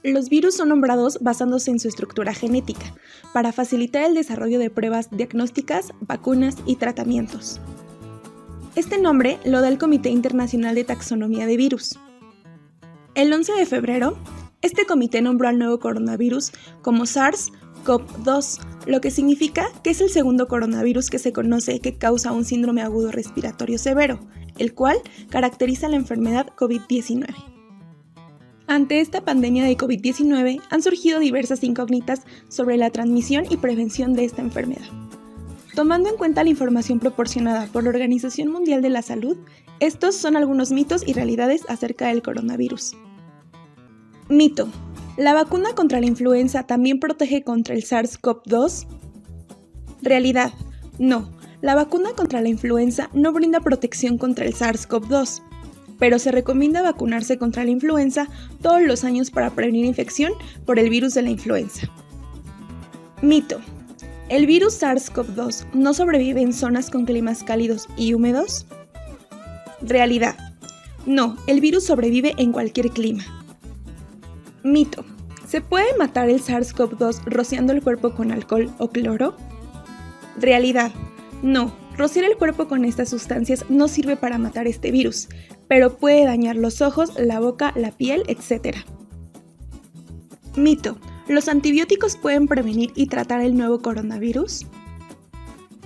Los virus son nombrados basándose en su estructura genética, para facilitar el desarrollo de pruebas diagnósticas, vacunas y tratamientos. Este nombre lo da el Comité Internacional de Taxonomía de Virus. El 11 de febrero, este comité nombró al nuevo coronavirus como SARS-CoV-2, lo que significa que es el segundo coronavirus que se conoce que causa un síndrome agudo respiratorio severo, el cual caracteriza la enfermedad COVID-19. Ante esta pandemia de COVID-19 han surgido diversas incógnitas sobre la transmisión y prevención de esta enfermedad. Tomando en cuenta la información proporcionada por la Organización Mundial de la Salud, estos son algunos mitos y realidades acerca del coronavirus. Mito: ¿la vacuna contra la influenza también protege contra el SARS-CoV-2? Realidad: no, la vacuna contra la influenza no brinda protección contra el SARS-CoV-2, pero se recomienda vacunarse contra la influenza todos los años para prevenir infección por el virus de la influenza. Mito: ¿el virus SARS-CoV-2 no sobrevive en zonas con climas cálidos y húmedos? Realidad: no, el virus sobrevive en cualquier clima. Mito: ¿se puede matar el SARS-CoV-2 rociando el cuerpo con alcohol o cloro? Realidad: no, rociar el cuerpo con estas sustancias no sirve para matar este virus, pero puede dañar los ojos, la boca, la piel, etc. Mito: ¿los antibióticos pueden prevenir y tratar el nuevo coronavirus?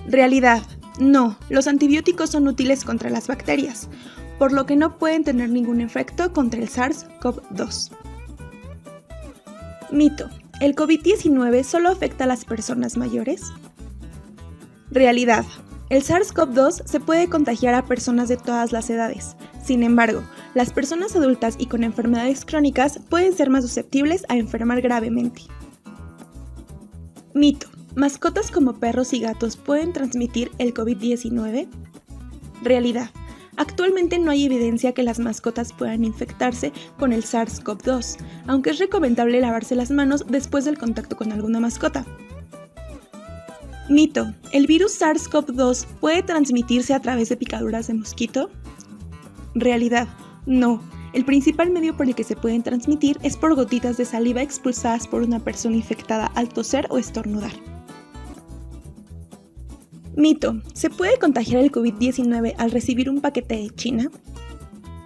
Realidad: no, los antibióticos son útiles contra las bacterias, por lo que no pueden tener ningún efecto contra el SARS-CoV-2. Mito: ¿el COVID-19 solo afecta a las personas mayores? Realidad: el SARS-CoV-2 se puede contagiar a personas de todas las edades. Sin embargo, las personas adultas y con enfermedades crónicas pueden ser más susceptibles a enfermar gravemente. Mito: ¿mascotas como perros y gatos pueden transmitir el COVID-19? Realidad: actualmente no hay evidencia que las mascotas puedan infectarse con el SARS-CoV-2, aunque es recomendable lavarse las manos después del contacto con alguna mascota. Mito: ¿el virus SARS-CoV-2 puede transmitirse a través de picaduras de mosquito? Realidad: no. El principal medio por el que se pueden transmitir es por gotitas de saliva expulsadas por una persona infectada al toser o estornudar. Mito: ¿se puede contagiar el COVID-19 al recibir un paquete de China?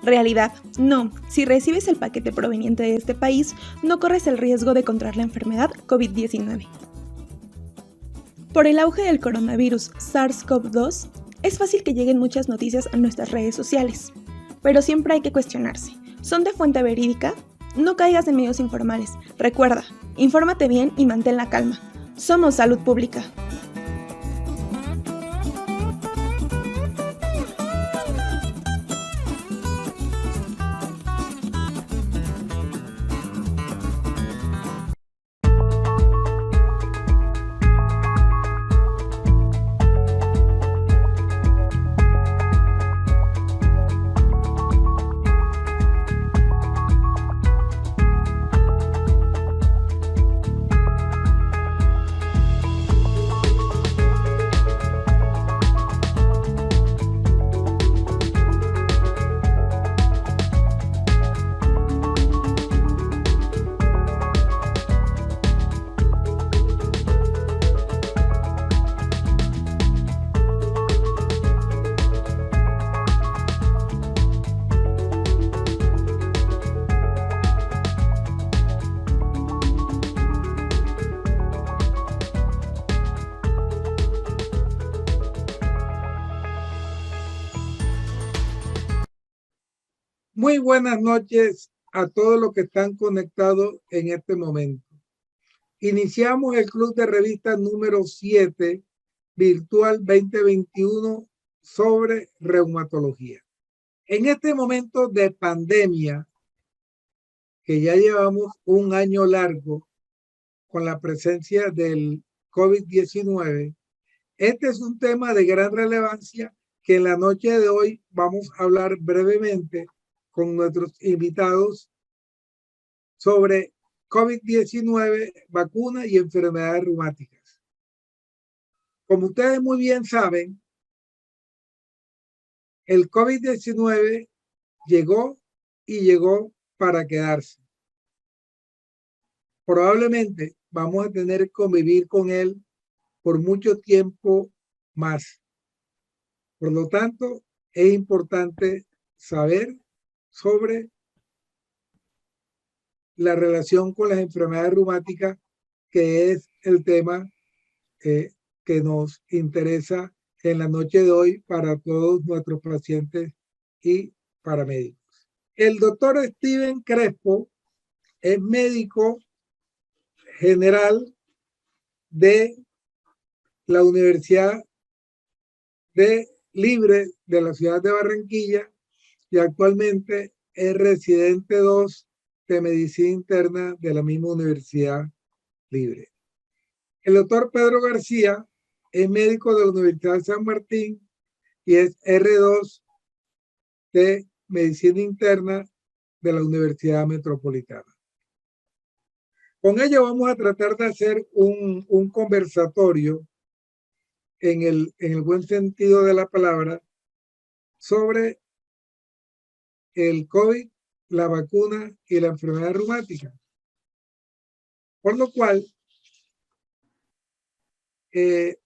Realidad: no. Si recibes el paquete proveniente de este país, no corres el riesgo de contraer la enfermedad COVID-19. Por el auge del coronavirus SARS-CoV-2, es fácil que lleguen muchas noticias a nuestras redes sociales, pero siempre hay que cuestionarse. ¿Son de fuente verídica? No caigas en medios informales. Recuerda, infórmate bien y mantén la calma. Somos Salud Pública. Muy buenas noches a todos los que están conectados en este momento. Iniciamos el Club de Revistas número 7, virtual 2021, sobre reumatología. En este momento de pandemia, que ya llevamos un año largo con la presencia del COVID-19, este es un tema de gran relevancia que en la noche de hoy vamos a hablar brevemente con nuestros invitados sobre COVID-19, vacuna y enfermedades reumáticas. Como ustedes muy bien saben, el COVID-19 llegó y llegó para quedarse. probablemente vamos a tener que convivir con él por mucho tiempo más. Por lo tanto, es importante saber sobre la relación con las enfermedades reumáticas, que es el tema que nos interesa en la noche de hoy para todos nuestros pacientes y paramédicos. El doctor Steven Crespo es médico general de la Universidad Libre de la ciudad de Barranquilla y actualmente es residente 2 de medicina interna de la misma Universidad Libre. El doctor Pedro García es médico de la Universidad de San Martín y es R2 de medicina interna de la Universidad Metropolitana. Con ello vamos a tratar de hacer un conversatorio en el buen sentido de la palabra sobre el COVID, la vacuna y la enfermedad reumática. Por lo cual,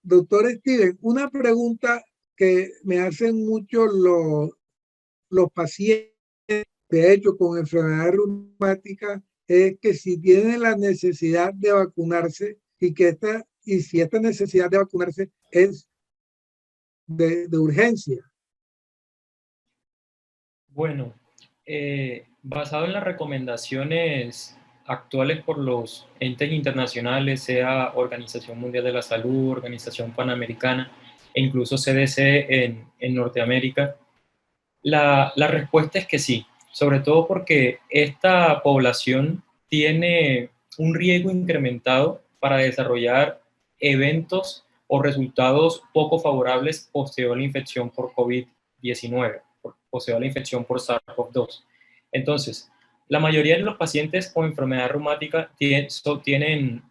doctor Steven, una pregunta que me hacen mucho los pacientes, de hecho, con enfermedad reumática, es que si tienen la necesidad de vacunarse y si esta necesidad de vacunarse es de urgencia. Bueno, basado en las recomendaciones actuales por los entes internacionales, sea Organización Mundial de la Salud, Organización Panamericana e incluso CDC en Norteamérica, la respuesta es que sí, sobre todo porque esta población tiene un riesgo incrementado para desarrollar eventos o resultados poco favorables posterior a la infección por COVID-19, posterior a la infección por SARS-CoV-2. Entonces, la mayoría de los pacientes con enfermedad reumática tienen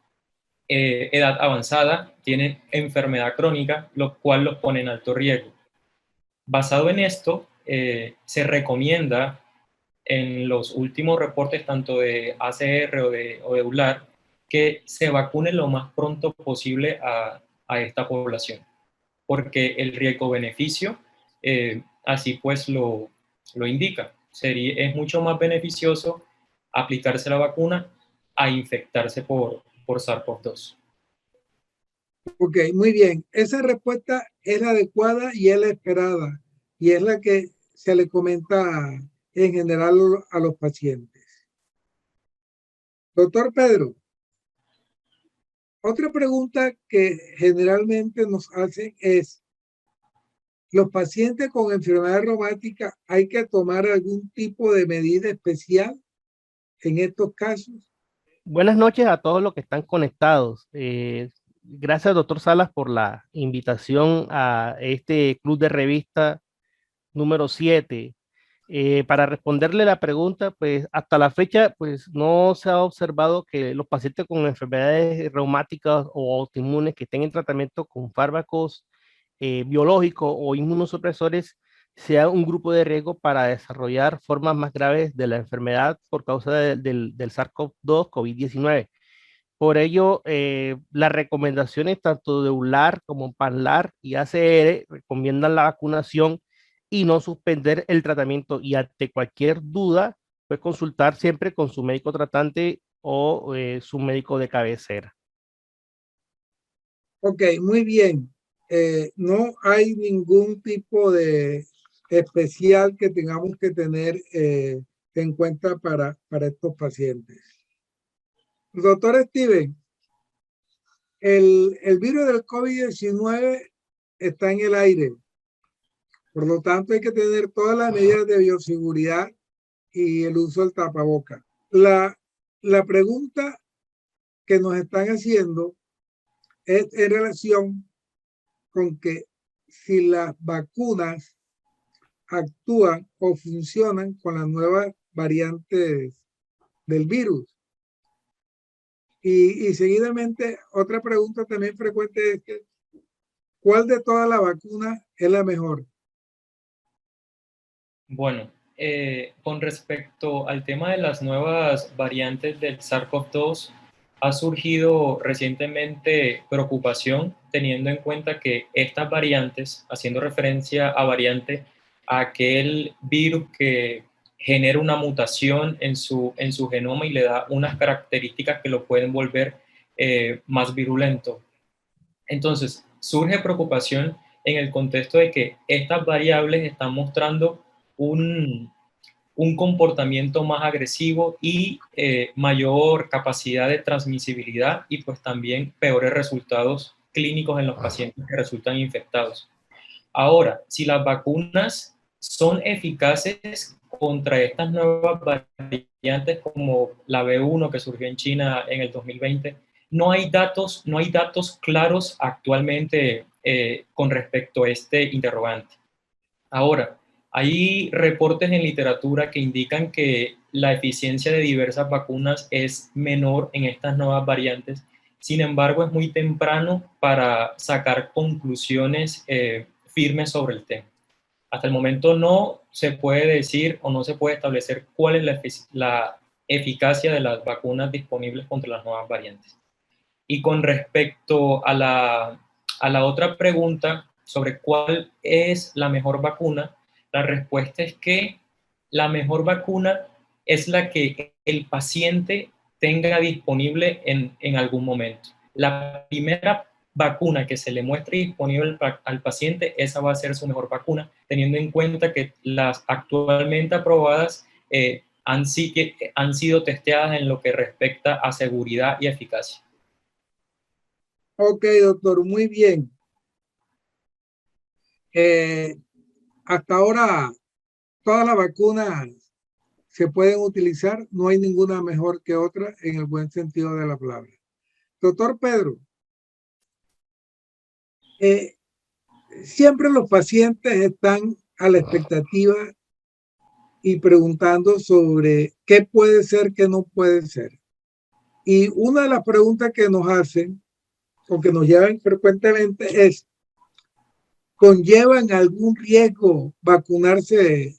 edad avanzada, tienen enfermedad crónica, lo cual los pone en alto riesgo. Basado en esto, se recomienda en los últimos reportes tanto de ACR o de EULAR que se vacune lo más pronto posible a esta población, porque el riesgo-beneficio así pues lo indica. Es mucho más beneficioso aplicarse la vacuna a infectarse por SARS-CoV-2. Ok, muy bien. Esa respuesta es la adecuada y es la esperada y es la que se le comenta en general a los pacientes. Doctor Pedro, otra pregunta que generalmente nos hacen es, ¿los pacientes con enfermedad reumática hay que tomar algún tipo de medida especial en estos casos? Buenas noches a todos los que están conectados. Gracias, doctor Salas, por la invitación a este club de revista número 7. Para responderle la pregunta, pues hasta la fecha, pues no se ha observado que los pacientes con enfermedades reumáticas o autoinmunes que estén en tratamiento con fármacos biológicos o inmunosupresores sea un grupo de riesgo para desarrollar formas más graves de la enfermedad por causa del SARS-CoV-2, COVID-19. Por ello, las recomendaciones tanto de ULAR como PANLAR y ACR recomiendan la vacunación y no suspender el tratamiento. Y ante cualquier duda, pues consultar siempre con su médico tratante o su médico de cabecera. Ok, muy bien. No hay ningún tipo de especial que tengamos que tener en cuenta para estos pacientes. Doctor Steven, el virus del COVID-19 está en el aire. Por lo tanto, hay que tener todas las medidas de bioseguridad y el uso del tapaboca. La pregunta que nos están haciendo es en relación con que si las vacunas actúan o funcionan con las nuevas variantes del virus. Y seguidamente, otra pregunta también frecuente es que, ¿cuál de todas las vacunas es la mejor? Bueno, con respecto al tema de las nuevas variantes del SARS-CoV-2, ha surgido recientemente preocupación teniendo en cuenta que estas variantes, haciendo referencia a variante, a aquel virus que genera una mutación en su genoma y le da unas características que lo pueden volver más virulento. Entonces, surge preocupación en el contexto de que estas variables están mostrando un comportamiento más agresivo y mayor capacidad de transmisibilidad y pues también peores resultados clínicos en los pacientes que resultan infectados. Ahora, si las vacunas son eficaces contra estas nuevas variantes como la B1 que surgió en China en el 2020, no hay datos claros actualmente con respecto a este interrogante. Ahora, hay reportes en literatura que indican que la eficiencia de diversas vacunas es menor en estas nuevas variantes. Sin embargo, es muy temprano para sacar conclusiones firmes sobre el tema. Hasta el momento no se puede decir o no se puede establecer cuál es la eficacia de las vacunas disponibles contra las nuevas variantes. Y con respecto a la otra pregunta sobre cuál es la mejor vacuna, la respuesta es que la mejor vacuna es la que el paciente tenga disponible en algún momento. La primera vacuna que se le muestre disponible al paciente, esa va a ser su mejor vacuna, teniendo en cuenta que las actualmente aprobadas han sido testeadas en lo que respecta a seguridad y eficacia. Ok, doctor, muy bien. Hasta ahora todas las vacunas se pueden utilizar, no hay ninguna mejor que otra en el buen sentido de la palabra. Doctor Pedro, siempre los pacientes están a la expectativa y preguntando sobre qué puede ser, qué no puede ser. Y una de las preguntas que nos hacen o que nos llevan frecuentemente es, ¿conllevan algún riesgo vacunarse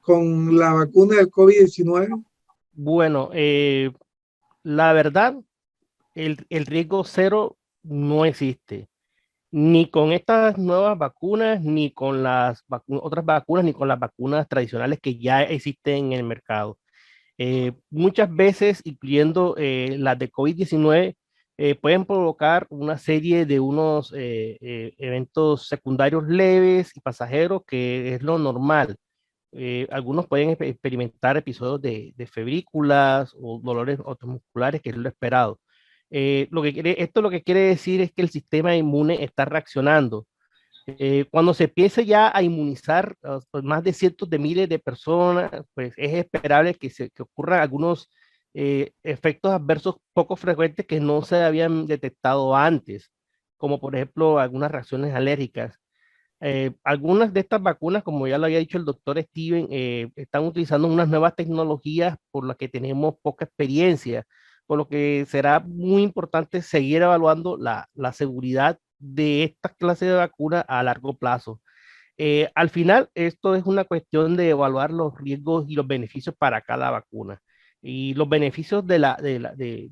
con la vacuna del COVID-19? Bueno, la verdad, el riesgo cero no existe, ni con estas nuevas vacunas, ni con las otras vacunas, ni con las vacunas tradicionales que ya existen en el mercado. Muchas veces, incluyendo las de COVID-19, pueden provocar una serie de unos eventos secundarios leves y pasajeros, que es lo normal. Algunos pueden experimentar episodios de febrículas o dolores otomusculares, que es lo esperado. Esto lo que quiere decir es que el sistema inmune está reaccionando. Cuando se empiece ya a inmunizar pues, más de cientos de miles de personas, pues es esperable que ocurran algunos efectos adversos poco frecuentes que no se habían detectado antes, como por ejemplo algunas reacciones alérgicas. Algunas de estas vacunas, como ya lo había dicho el doctor Steven, están utilizando unas nuevas tecnologías por las que tenemos poca experiencia, por lo que será muy importante seguir evaluando la seguridad de esta clase de vacuna a largo plazo. Al final, esto es una cuestión de evaluar los riesgos y los beneficios para cada vacuna. Y los beneficios de la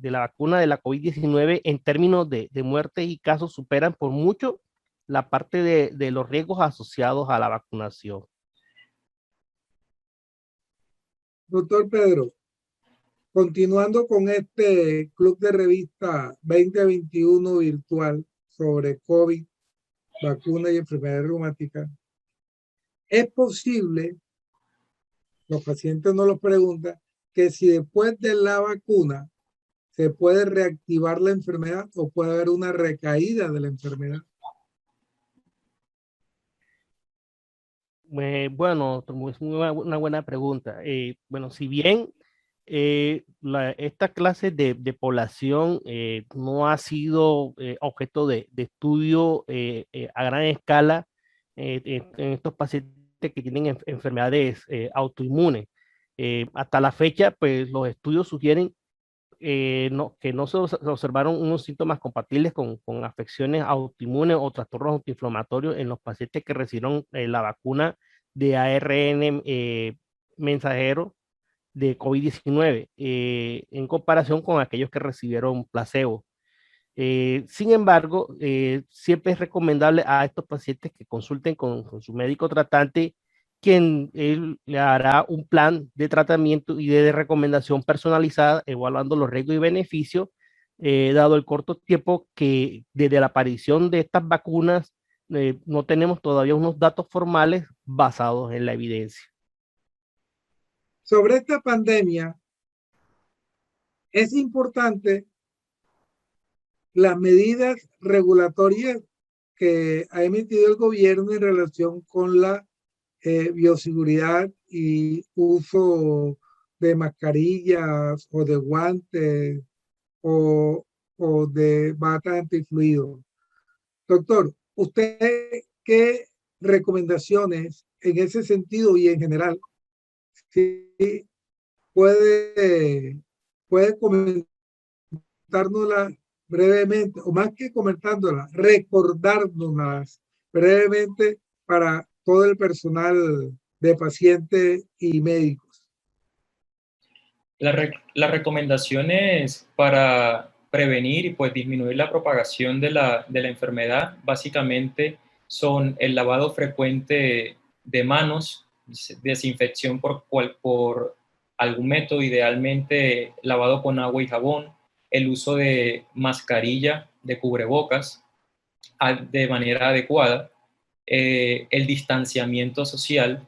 vacuna de la COVID-19 en términos de muerte y casos superan por mucho la parte de los riesgos asociados a la vacunación. Doctor Pedro, continuando con este club de revista 2021 virtual sobre COVID, vacuna y enfermedades reumáticas, ¿es posible, los pacientes nos lo preguntan, que si después de la vacuna se puede reactivar la enfermedad o puede haber una recaída de la enfermedad? Bueno, es una buena pregunta. Bueno, si bien esta clase de población no ha sido objeto de estudio a gran escala en estos pacientes que tienen enfermedades autoinmunes. Hasta la fecha, pues los estudios sugieren que no se observaron unos síntomas compatibles con afecciones autoinmunes o trastornos autoinflamatorios en los pacientes que recibieron la vacuna de ARN mensajero de COVID-19 en comparación con aquellos que recibieron placebo. Sin embargo, siempre es recomendable a estos pacientes que consulten con su médico tratante, quien él le hará un plan de tratamiento y de recomendación personalizada, evaluando los riesgos y beneficios, dado el corto tiempo que desde la aparición de estas vacunas no tenemos todavía unos datos formales basados en la evidencia. Sobre esta pandemia, es importante las medidas regulatorias que ha emitido el gobierno en relación con la bioseguridad y uso de mascarillas o de guantes o de batas antifluido. Doctor, ¿usted qué recomendaciones en ese sentido y en general sí puede comentárnosla brevemente, o más que comentándola, recordárnoslas brevemente para todo el personal de pacientes y médicos? Las recomendaciones para prevenir y pues disminuir la propagación de la enfermedad básicamente son el lavado frecuente de manos, desinfección por algún método, idealmente lavado con agua y jabón, el uso de mascarilla, de cubrebocas de manera adecuada, el distanciamiento social.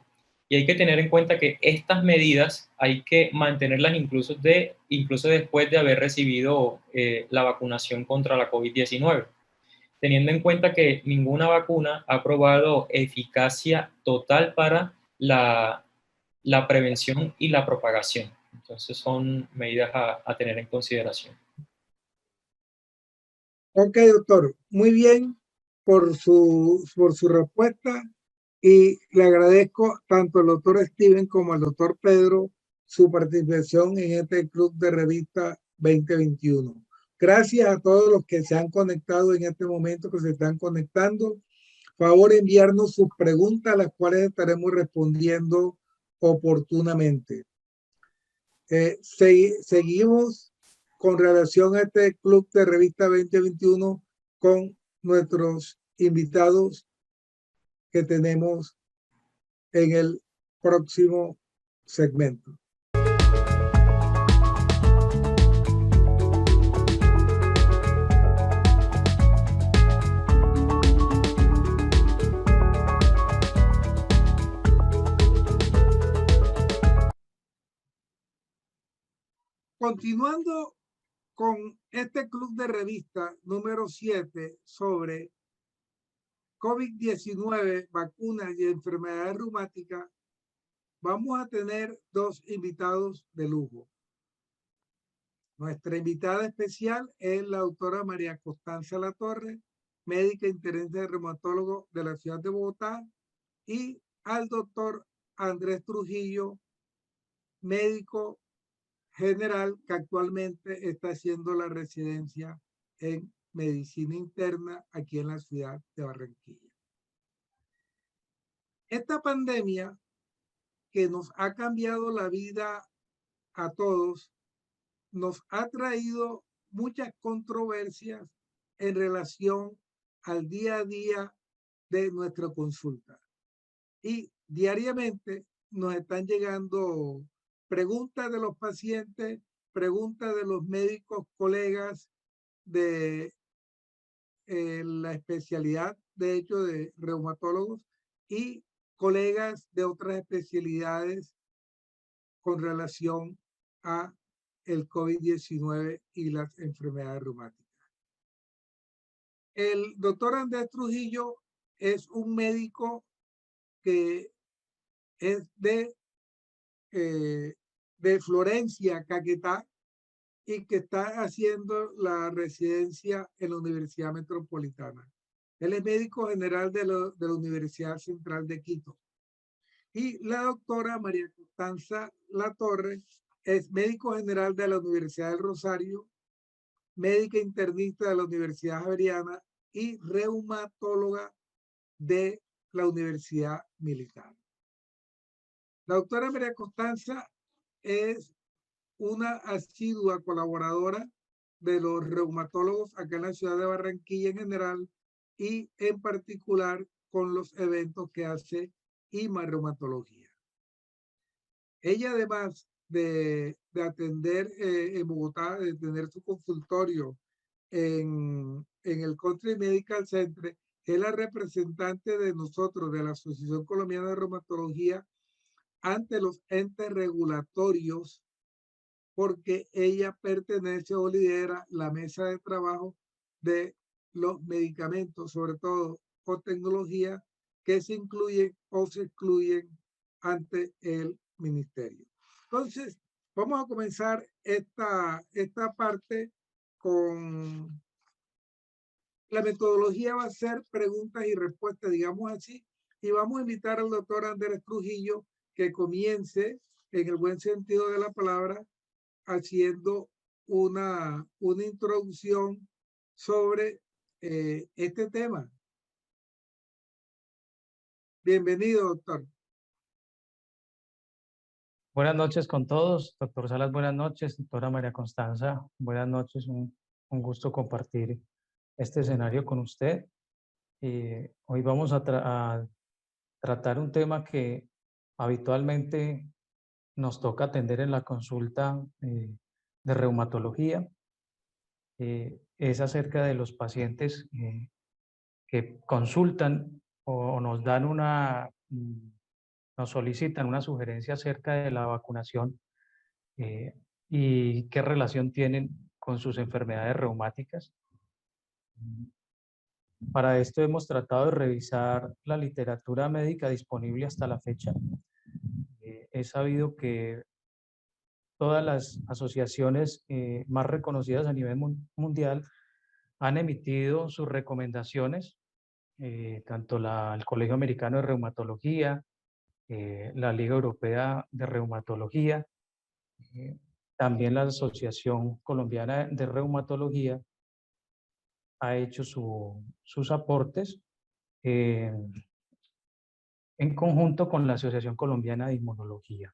Y hay que tener en cuenta que estas medidas hay que mantenerlas incluso después de haber recibido la vacunación contra la COVID-19, teniendo en cuenta que ninguna vacuna ha probado eficacia total para la prevención y la propagación. Entonces son medidas a tener en consideración. Ok, doctor, muy bien por su respuesta, y le agradezco tanto al doctor Steven como al doctor Pedro su participación en este Club de Revista 2021. Gracias a todos los que se han conectado en este momento, que se están conectando. Favor enviarnos sus preguntas, a las cuales estaremos respondiendo oportunamente. Seguimos con relación a este Club de Revista 2021 con nuestros invitados que tenemos en el próximo segmento. Continuando con este Club de Revista número 7 sobre COVID-19, vacunas y enfermedades reumáticas, vamos a tener dos invitados de lujo. Nuestra invitada especial es la doctora María Constanza Latorre, médica internista de reumatólogo de la ciudad de Bogotá, y al doctor Andrés Trujillo, médico general que actualmente está haciendo la residencia en medicina interna aquí en la ciudad de Barranquilla. Esta pandemia que nos ha cambiado la vida a todos, nos ha traído muchas controversias en relación al día a día de nuestra consulta. Y diariamente nos están llegando preguntas de los pacientes, preguntas de los médicos colegas de la especialidad, de hecho, de reumatólogos, y colegas de otras especialidades con relación a el COVID-19 y las enfermedades reumáticas. El doctor Andrés Trujillo es un médico que es de Florencia, Caquetá, y que está haciendo la residencia en la Universidad Metropolitana. Él es médico general de la Universidad Central de Quito. Y la doctora María Constanza Latorre es médico general de la Universidad del Rosario, médica internista de la Universidad Javeriana y reumatóloga de la Universidad Militar. La doctora María Constanza es una asidua colaboradora de los reumatólogos acá en la ciudad de Barranquilla en general y en particular con los eventos que hace IMA Reumatología. Ella, además de atender en Bogotá, de tener su consultorio en el Country Medical Center, es la representante de nosotros, de la Asociación Colombiana de Reumatología, ante los entes regulatorios, porque ella pertenece o lidera la mesa de trabajo de los medicamentos, sobre todo o tecnología, que se incluyen o se excluyen ante el ministerio. Entonces, vamos a comenzar esta parte con la metodología. Va a ser preguntas y respuestas, digamos así, y vamos a invitar al doctor Andrés Trujillo que comience en el buen sentido de la palabra haciendo una introducción sobre este tema. Bienvenido, doctor. Buenas noches con todos. Doctor Salas, buenas noches. Doctora María Constanza, buenas noches. Un gusto compartir este escenario con usted. Hoy vamos a tratar un tema que habitualmente nos toca atender en la consulta de reumatología. Es acerca de los pacientes que consultan o nos dan nos solicitan una sugerencia acerca de la vacunación y qué relación tienen con sus enfermedades reumáticas. Para esto hemos tratado de revisar la literatura médica disponible hasta la fecha. He sabido que todas las asociaciones más reconocidas a nivel mundial han emitido sus recomendaciones, tanto el Colegio Americano de Reumatología, la Liga Europea de Reumatología, también la Asociación Colombiana de Reumatología ha hecho sus aportes en conjunto con la Asociación Colombiana de Inmunología.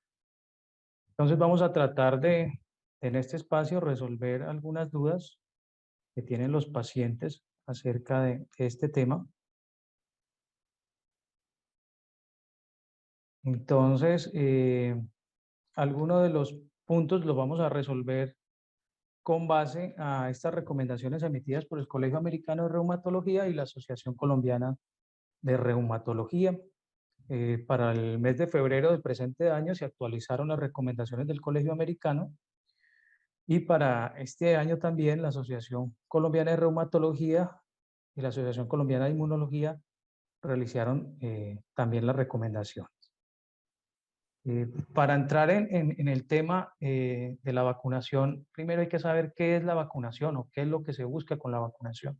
Entonces vamos a tratar de, en este espacio, resolver algunas dudas que tienen los pacientes acerca de este tema. Entonces, algunos de los puntos los vamos a resolver con base a estas recomendaciones emitidas por el Colegio Americano de Reumatología y la Asociación Colombiana de Reumatología. Para el mes de febrero del presente año se actualizaron las recomendaciones del Colegio Americano y para este año también la Asociación Colombiana de Reumatología y la Asociación Colombiana de Inmunología realizaron también las recomendaciones. Para entrar en el tema de la vacunación, primero hay que saber qué es la vacunación o qué es lo que se busca con la vacunación.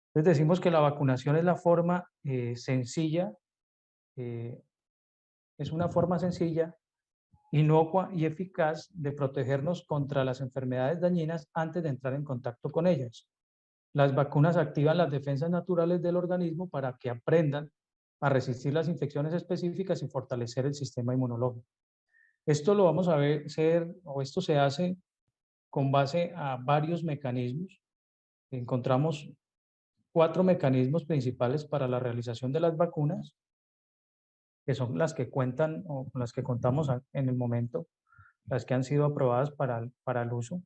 Entonces decimos que la vacunación es la forma sencilla, es una forma sencilla, inocua y eficaz de protegernos contra las enfermedades dañinas antes de entrar en contacto con ellas. Las vacunas activan las defensas naturales del organismo para que aprendan a resistir las infecciones específicas y fortalecer el sistema inmunológico. Esto lo vamos a ver, esto se hace con base a varios mecanismos. Encontramos 4 mecanismos principales para la realización de las vacunas, que son las que cuentan o con las que contamos en el momento, las que han sido aprobadas para el uso.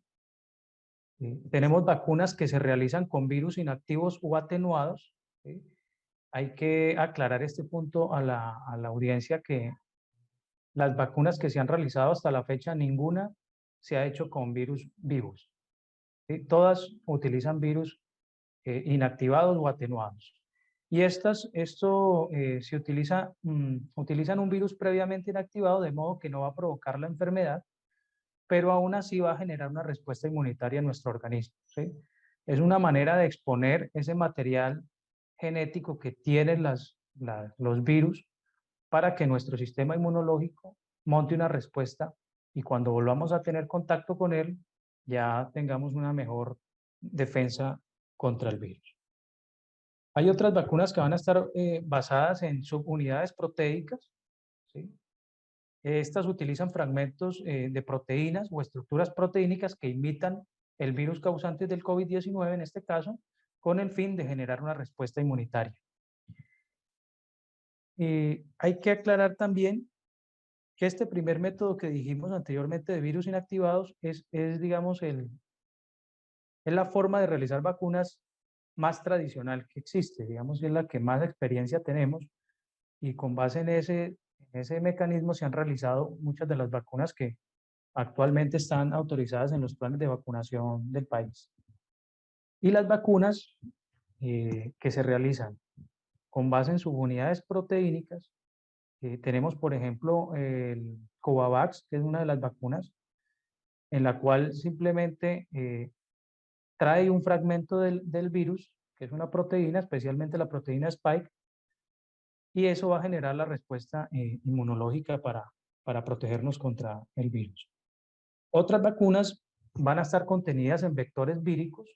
Tenemos vacunas que se realizan con virus inactivos o atenuados. ¿Sí? Hay que aclarar este punto a la audiencia que las vacunas que se han realizado hasta la fecha, ninguna se ha hecho con virus vivos. ¿Sí? Todas utilizan virus inactivados o atenuados. Y se utilizan un virus previamente inactivado, de modo que no va a provocar la enfermedad, pero aún así va a generar una respuesta inmunitaria en nuestro organismo. ¿Sí? Es una manera de exponer ese material genético que tienen los virus para que nuestro sistema inmunológico monte una respuesta y cuando volvamos a tener contacto con él, ya tengamos una mejor defensa contra el virus. Hay otras vacunas que van a estar basadas en subunidades proteicas, ¿sí? Estas utilizan fragmentos de proteínas o estructuras proteínicas que imitan el virus causante del COVID-19, en este caso, con el fin de generar una respuesta inmunitaria. Hay que aclarar también que este primer método que dijimos anteriormente de virus inactivados es digamos, es la forma de realizar vacunas más tradicional que existe, digamos, es la que más experiencia tenemos, y con base en ese mecanismo se han realizado muchas de las vacunas que actualmente están autorizadas en los planes de vacunación del país. Y las vacunas que se realizan con base en subunidades proteínicas, tenemos, por ejemplo, el Covovax, que es una de las vacunas, en la cual simplemente trae un fragmento del virus, que es una proteína, especialmente la proteína Spike, y eso va a generar la respuesta inmunológica para protegernos contra el virus. Otras vacunas van a estar contenidas en vectores víricos.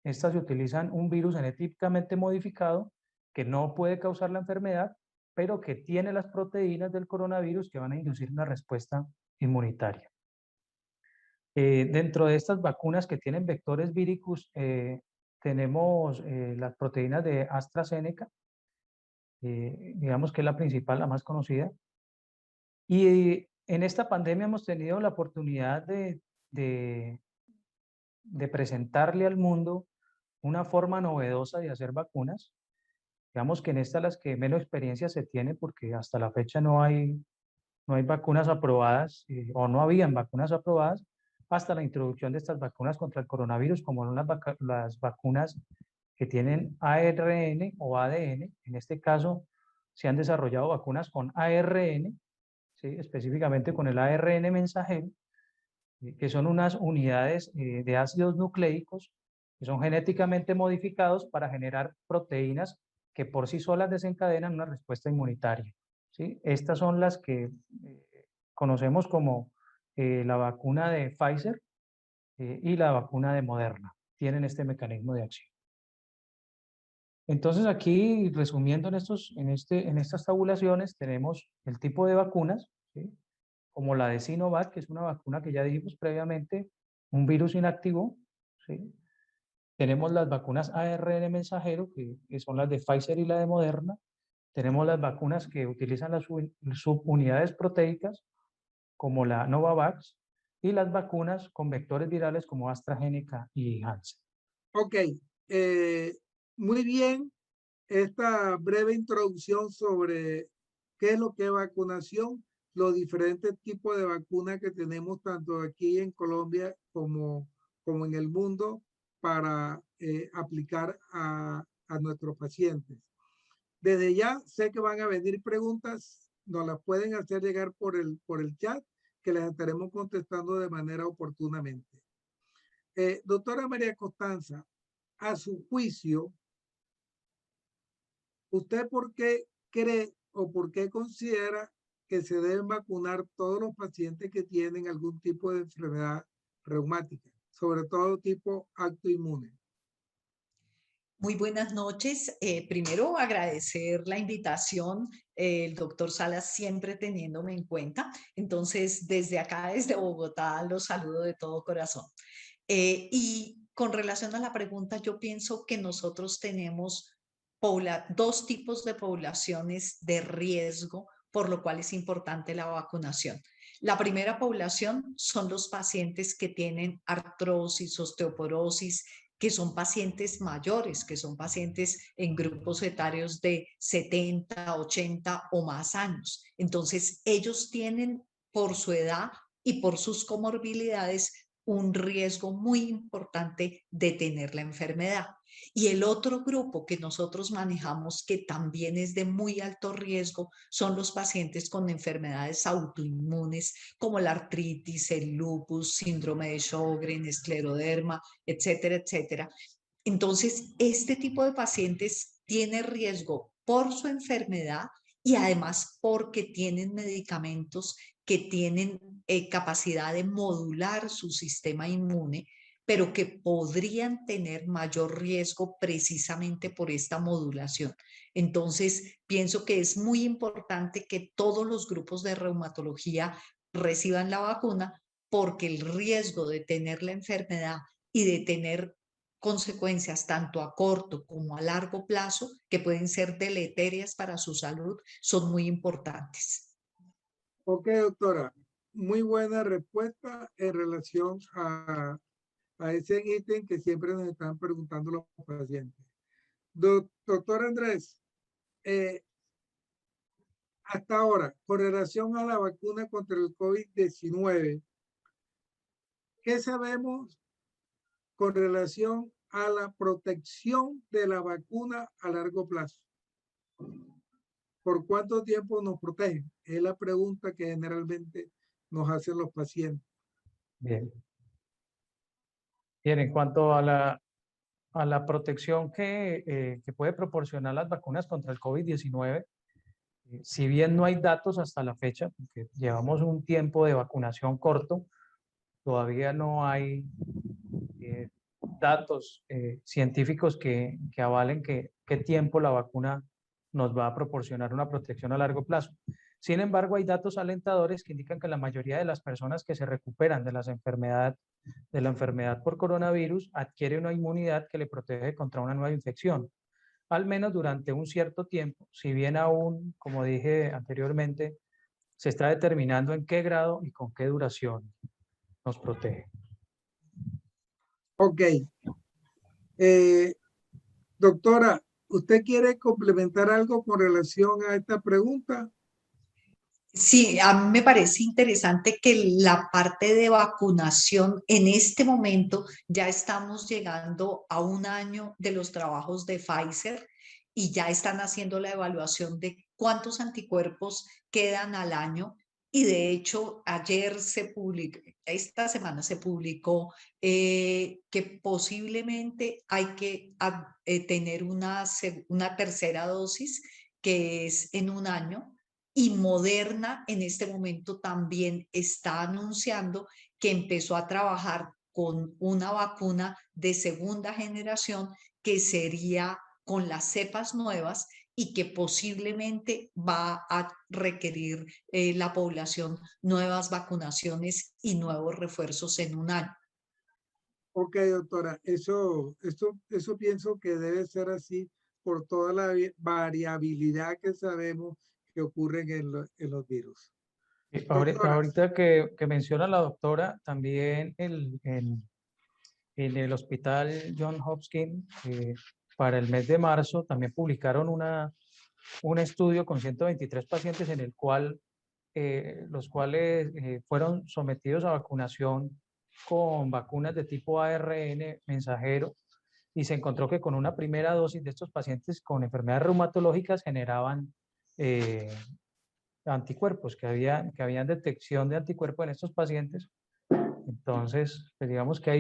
Estas se utilizan un virus genéticamente modificado que no puede causar la enfermedad, pero que tiene las proteínas del coronavirus que van a inducir una respuesta inmunitaria. Dentro de estas vacunas que tienen vectores víricos, tenemos las proteínas de AstraZeneca, digamos que es la principal, la más conocida. Y en esta pandemia hemos tenido la oportunidad de presentarle al mundo una forma novedosa de hacer vacunas. Digamos que en estas las que menos experiencia se tiene, porque hasta la fecha no hay vacunas aprobadas, o no habían vacunas aprobadas hasta la introducción de estas vacunas contra el coronavirus, como son las vacunas que tienen ARN o ADN. En este caso se han desarrollado vacunas con ARN, ¿sí? Específicamente con el ARN mensajero, que son unas unidades de ácidos nucleicos que son genéticamente modificados para generar proteínas que por sí solas desencadenan una respuesta inmunitaria, ¿sí? Estas son las que conocemos como la vacuna de Pfizer y la vacuna de Moderna. Tienen este mecanismo de acción. Entonces aquí, resumiendo en estas tabulaciones, tenemos el tipo de vacunas, ¿sí? Como la de Sinovac, que es una vacuna que ya dijimos previamente, un virus inactivo, ¿sí? Tenemos las vacunas ARN mensajero, que son las de Pfizer y la de Moderna. Tenemos las vacunas que utilizan las subunidades proteicas, como la Novavax, y las vacunas con vectores virales como AstraZeneca y Janssen. Ok, muy bien. Esta breve introducción sobre qué es lo que es vacunación, los diferentes tipos de vacunas que tenemos tanto aquí en Colombia como en el mundo para aplicar a nuestros pacientes. Desde ya sé que van a venir preguntas, nos las pueden hacer llegar por el chat, que les estaremos contestando de manera oportunamente. Doctora María Costanza, a su juicio, ¿usted por qué cree o por qué considera que se deben vacunar todos los pacientes que tienen algún tipo de enfermedad reumática, sobre todo tipo autoinmune? Muy buenas noches. Primero agradecer la invitación, el doctor Salas siempre teniéndome en cuenta. Entonces, desde acá, desde Bogotá, los saludo de todo corazón. Y con relación a la pregunta, yo pienso que nosotros tenemos dos tipos de poblaciones de riesgo, por lo cual es importante la vacunación. La primera población son los pacientes que tienen artrosis, osteoporosis, que son pacientes mayores, que son pacientes en grupos etarios de 70, 80 o más años. Entonces, ellos tienen por su edad y por sus comorbilidades un riesgo muy importante de tener la enfermedad. Y el otro grupo que nosotros manejamos, que también es de muy alto riesgo, son los pacientes con enfermedades autoinmunes como la artritis, el lupus, síndrome de Sjögren, escleroderma, etcétera, etcétera. Entonces, este tipo de pacientes tiene riesgo por su enfermedad y además porque tienen medicamentos que tienen capacidad de modular su sistema inmune pero que podrían tener mayor riesgo precisamente por esta modulación. Entonces, pienso que es muy importante que todos los grupos de reumatología reciban la vacuna porque el riesgo de tener la enfermedad y de tener consecuencias tanto a corto como a largo plazo, que pueden ser deleterias para su salud, son muy importantes. Ok, doctora, muy buena respuesta en relación a ese ítem que siempre nos están preguntando los pacientes. Doctor Andrés, hasta ahora, con relación a la vacuna contra el COVID-19, ¿qué sabemos con relación a la protección de la vacuna a largo plazo? ¿Por cuánto tiempo nos protege? Es la pregunta que generalmente nos hacen los pacientes. Bien. Bien, en cuanto a la protección que puede proporcionar las vacunas contra el COVID-19, si bien no hay datos hasta la fecha, porque llevamos un tiempo de vacunación corto, todavía no hay datos científicos que avalen qué tiempo la vacuna nos va a proporcionar una protección a largo plazo. Sin embargo, hay datos alentadores que indican que la mayoría de las personas que se recuperan de la enfermedad por coronavirus adquiere una inmunidad que le protege contra una nueva infección, al menos durante un cierto tiempo, si bien aún, como dije anteriormente, se está determinando en qué grado y con qué duración nos protege. Ok. Doctora, ¿usted quiere complementar algo con relación a esta pregunta? Sí, a mí me parece interesante que la parte de vacunación en este momento ya estamos llegando a un año de los trabajos de Pfizer y ya están haciendo la evaluación de cuántos anticuerpos quedan al año. Y de hecho, ayer se publicó, esta semana se publicó que posiblemente hay que tener una tercera dosis que es en un año. Y Moderna en este momento también está anunciando que empezó a trabajar con una vacuna de segunda generación que sería con las cepas nuevas y que posiblemente va a requerir la población nuevas vacunaciones y nuevos refuerzos en un año. Ok, doctora, eso pienso que debe ser así por toda la variabilidad que sabemos que ocurren en los virus. Doctora. Ahorita que menciona la doctora, también en el hospital John Hopkins, para el mes de marzo, también publicaron un estudio con 123 pacientes en el cual los cuales fueron sometidos a vacunación con vacunas de tipo ARN mensajero, y se encontró que con una primera dosis de estos pacientes con enfermedades reumatológicas generaban anticuerpos, que habían detección de anticuerpos en estos pacientes. Entonces, pues digamos que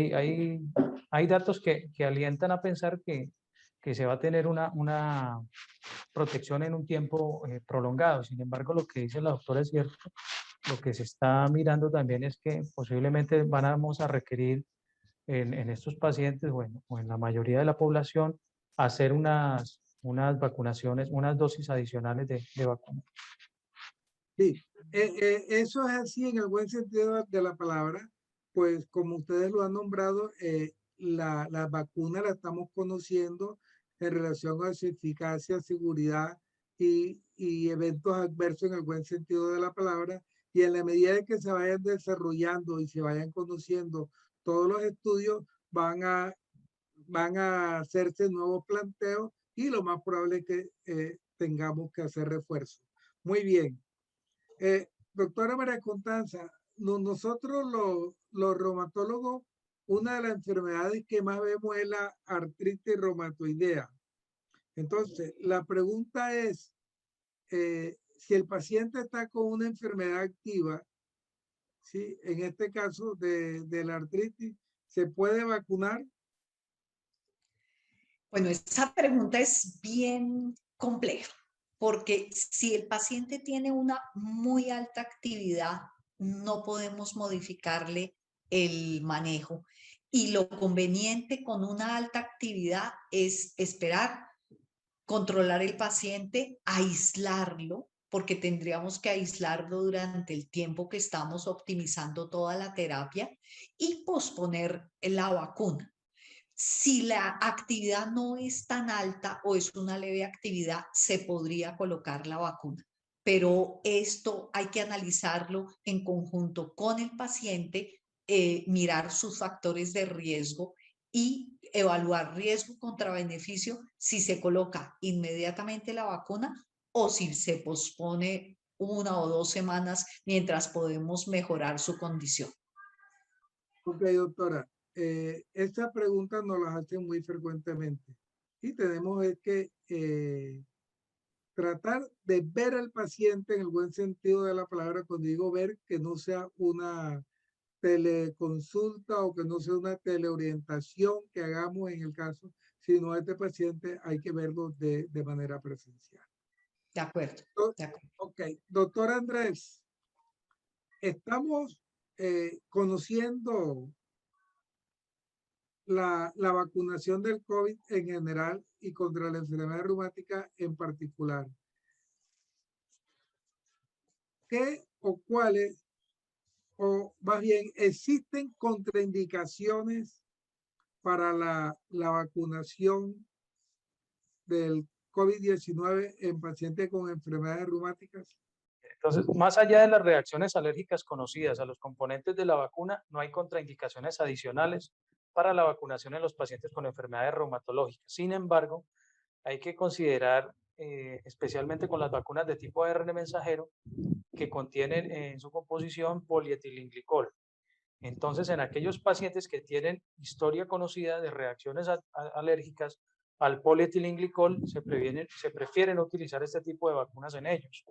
hay datos que alientan a pensar que se va a tener una protección en un tiempo prolongado. Sin embargo, lo que dice la doctora es cierto. Lo que se está mirando también es que posiblemente vamos a requerir en estos pacientes, bueno, o en la mayoría de la población, hacer unas vacunaciones, unas dosis adicionales de vacuna. Sí, eso es así en el buen sentido de la palabra, pues como ustedes lo han nombrado, la vacuna la estamos conociendo en relación a su eficacia, seguridad y eventos adversos en el buen sentido de la palabra, y en la medida de que se vayan desarrollando y se vayan conociendo todos los estudios, van a hacerse nuevos planteos y lo más probable es que tengamos que hacer refuerzos. Muy bien. Doctora María Constanza, nosotros los reumatólogos, una de las enfermedades que más vemos es la artritis reumatoidea. Entonces, la pregunta es, si el paciente está con una enfermedad activa, ¿sí? En este caso de la artritis, ¿se puede vacunar? Bueno, esa pregunta es bien compleja, porque si el paciente tiene una muy alta actividad, no podemos modificarle el manejo. Y lo conveniente con una alta actividad es esperar, controlar el paciente, aislarlo, porque tendríamos que aislarlo durante el tiempo que estamos optimizando toda la terapia y posponer la vacuna. Si la actividad no es tan alta o es una leve actividad, se podría colocar la vacuna. Pero esto hay que analizarlo en conjunto con el paciente, mirar sus factores de riesgo y evaluar riesgo contra beneficio si se coloca inmediatamente la vacuna o si se pospone 1 o 2 semanas mientras podemos mejorar su condición. Ok, doctora. Esta pregunta nos las hacen muy frecuentemente y tenemos que tratar de ver al paciente en el buen sentido de la palabra. Cuando digo ver, que no sea una teleconsulta o que no sea una teleorientación que hagamos en el caso, sino a este paciente hay que verlo de manera presencial. De acuerdo, de acuerdo. Ok, doctor Andrés, estamos conociendo la vacunación del COVID en general y contra la enfermedad reumática en particular. ¿Qué o cuáles, o más bien, existen contraindicaciones para la vacunación del COVID-19 en pacientes con enfermedades reumáticas? Entonces, más allá de las reacciones alérgicas conocidas a los componentes de la vacuna, no hay contraindicaciones adicionales para la vacunación en los pacientes con enfermedades reumatológicas. Sin embargo, hay que considerar, especialmente con las vacunas de tipo ARN mensajero, que contienen en su composición polietilenglicol. Entonces, en aquellos pacientes que tienen historia conocida de reacciones alérgicas al polietilenglicol, se prefieren utilizar este tipo de vacunas en ellos.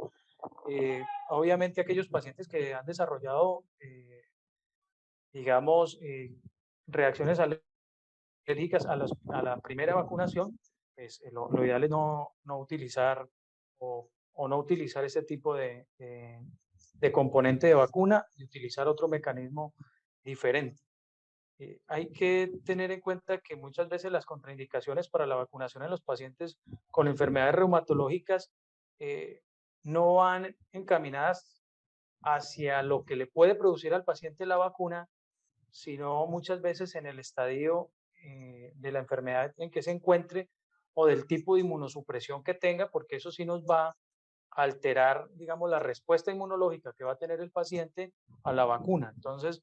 Obviamente aquellos pacientes que han desarrollado, digamos, reacciones alérgicas a la primera vacunación, pues lo ideal es no utilizar o no utilizar ese tipo de componente de vacuna y utilizar otro mecanismo diferente. Hay que tener en cuenta que muchas veces las contraindicaciones para la vacunación en los pacientes con enfermedades reumatológicas no van encaminadas hacia lo que le puede producir al paciente la vacuna, sino muchas veces en el estadio de la enfermedad en que se encuentre o del tipo de inmunosupresión que tenga, porque eso sí nos va a alterar, digamos, la respuesta inmunológica que va a tener el paciente a la vacuna. Entonces,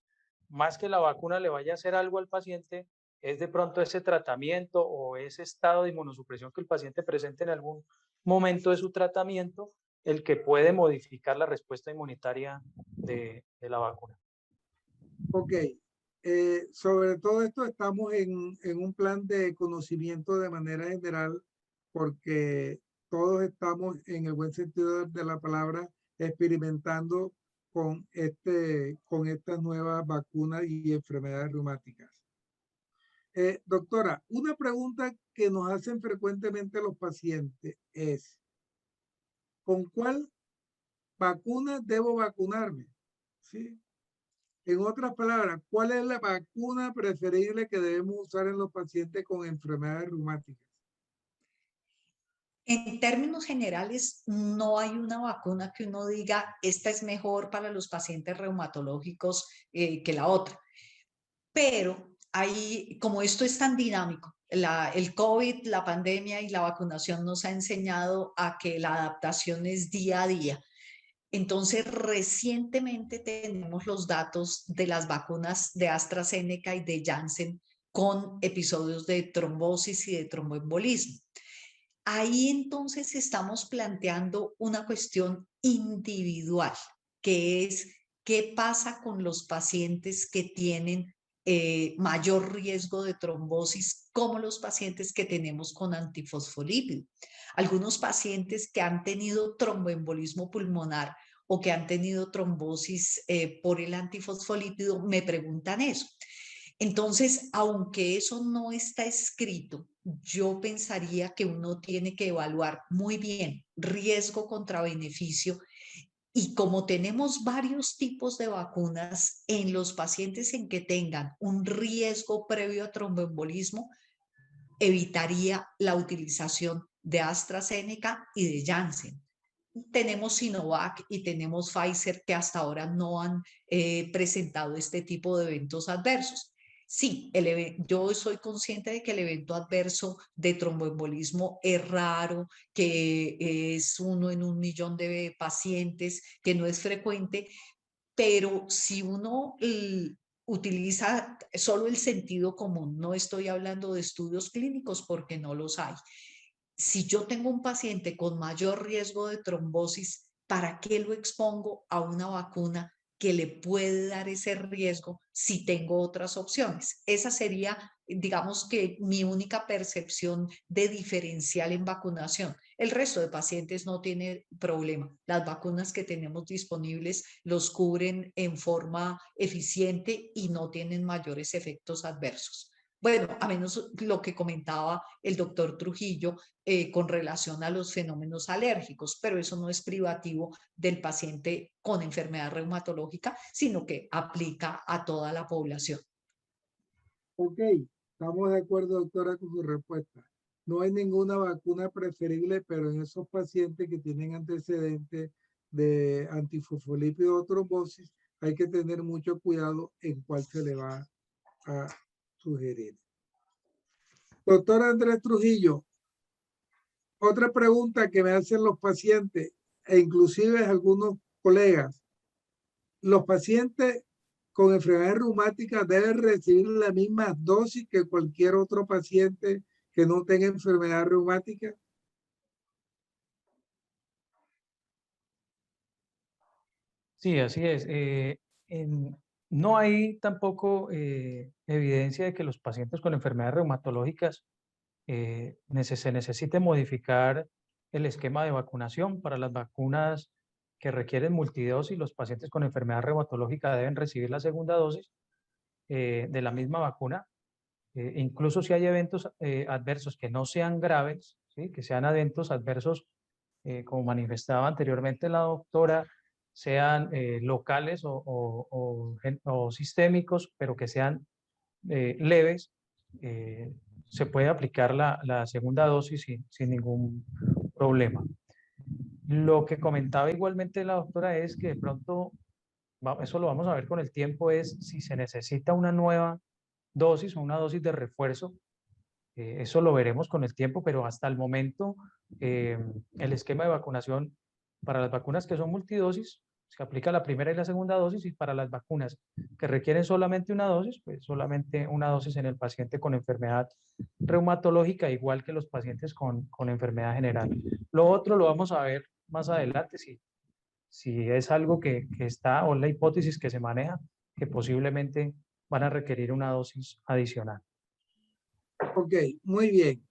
más que la vacuna le vaya a hacer algo al paciente, es de pronto ese tratamiento o ese estado de inmunosupresión que el paciente presente en algún momento de su tratamiento, el que puede modificar la respuesta inmunitaria de la vacuna. Ok, sobre todo esto estamos en un plan de conocimiento de manera general, porque todos estamos en el buen sentido de la palabra experimentando con estas nuevas vacunas y enfermedades reumáticas. Doctora, una pregunta que nos hacen frecuentemente los pacientes es, ¿con cuál vacuna debo vacunarme? ¿Sí? En otras palabras, ¿cuál es la vacuna preferible que debemos usar en los pacientes con enfermedades reumáticas? En términos generales, no hay una vacuna que uno diga, esta es mejor para los pacientes reumatológicos que la otra. Pero hay, como esto es tan dinámico, el COVID, la pandemia y la vacunación nos ha enseñado a que la adaptación es día a día. Entonces, recientemente tenemos los datos de las vacunas de AstraZeneca y de Janssen con episodios de trombosis y de tromboembolismo. Ahí entonces estamos planteando una cuestión individual, que es qué pasa con los pacientes que tienen mayor riesgo de trombosis, como los pacientes que tenemos con antifosfolípido. Algunos pacientes que han tenido tromboembolismo pulmonar o que han tenido trombosis por el antifosfolípido me preguntan eso. Entonces, aunque eso no está escrito, yo pensaría que uno tiene que evaluar muy bien riesgo contra beneficio Y como tenemos varios tipos de vacunas, en los pacientes en que tengan un riesgo previo a tromboembolismo, evitaría la utilización de AstraZeneca y de Janssen. Tenemos Sinovac y tenemos Pfizer que hasta ahora no han presentado este tipo de eventos adversos. Sí, yo soy consciente de que el evento adverso de tromboembolismo es raro, que es 1 en 1.000.000 de pacientes, que no es frecuente, pero si uno utiliza solo el sentido común, no estoy hablando de estudios clínicos porque no los hay. Si yo tengo un paciente con mayor riesgo de trombosis, ¿para qué lo expongo a una vacuna que le puede dar ese riesgo si tengo otras opciones? Esa sería, digamos que mi única percepción de diferencial en vacunación. El resto de pacientes no tiene problema. Las vacunas que tenemos disponibles los cubren en forma eficiente y no tienen mayores efectos adversos. Bueno, a menos lo que comentaba el doctor Trujillo con relación a los fenómenos alérgicos, pero eso no es privativo del paciente con enfermedad reumatológica, sino que aplica a toda la población. Ok, estamos de acuerdo, doctora, con su respuesta. No hay ninguna vacuna preferible, pero en esos pacientes que tienen antecedentes de antifosfolípido o trombosis, hay que tener mucho cuidado en cuál se le va a sugerir. Doctor Andrés Trujillo, otra pregunta que me hacen los pacientes e inclusive algunos colegas. Los pacientes con enfermedades reumáticas deben recibir la misma dosis que cualquier otro paciente que no tenga enfermedad reumática. Sí, así es. No hay tampoco evidencia de que los pacientes con enfermedades reumatológicas se necesite modificar el esquema de vacunación. Para las vacunas que requieren multidosis, los pacientes con enfermedad reumatológica deben recibir la segunda dosis de la misma vacuna. Incluso si hay eventos adversos que no sean graves, ¿sí? Que sean eventos adversos, como manifestaba anteriormente la doctora, sean locales o sistémicos, pero que sean leves, se puede aplicar la segunda dosis sin ningún problema. Lo que comentaba igualmente la doctora es que de pronto, eso lo vamos a ver con el tiempo, es si se necesita una nueva dosis o una dosis de refuerzo. Eso lo veremos con el tiempo, pero hasta el momento el esquema de vacunación para las vacunas que son multidosis se aplica la primera y la segunda dosis, y para las vacunas que requieren solamente una dosis, pues solamente una dosis en el paciente con enfermedad reumatológica, igual que los pacientes con enfermedad general. Lo otro lo vamos a ver más adelante, si es algo que está, o la hipótesis que se maneja, que posiblemente van a requerir una dosis adicional. Ok, muy bien.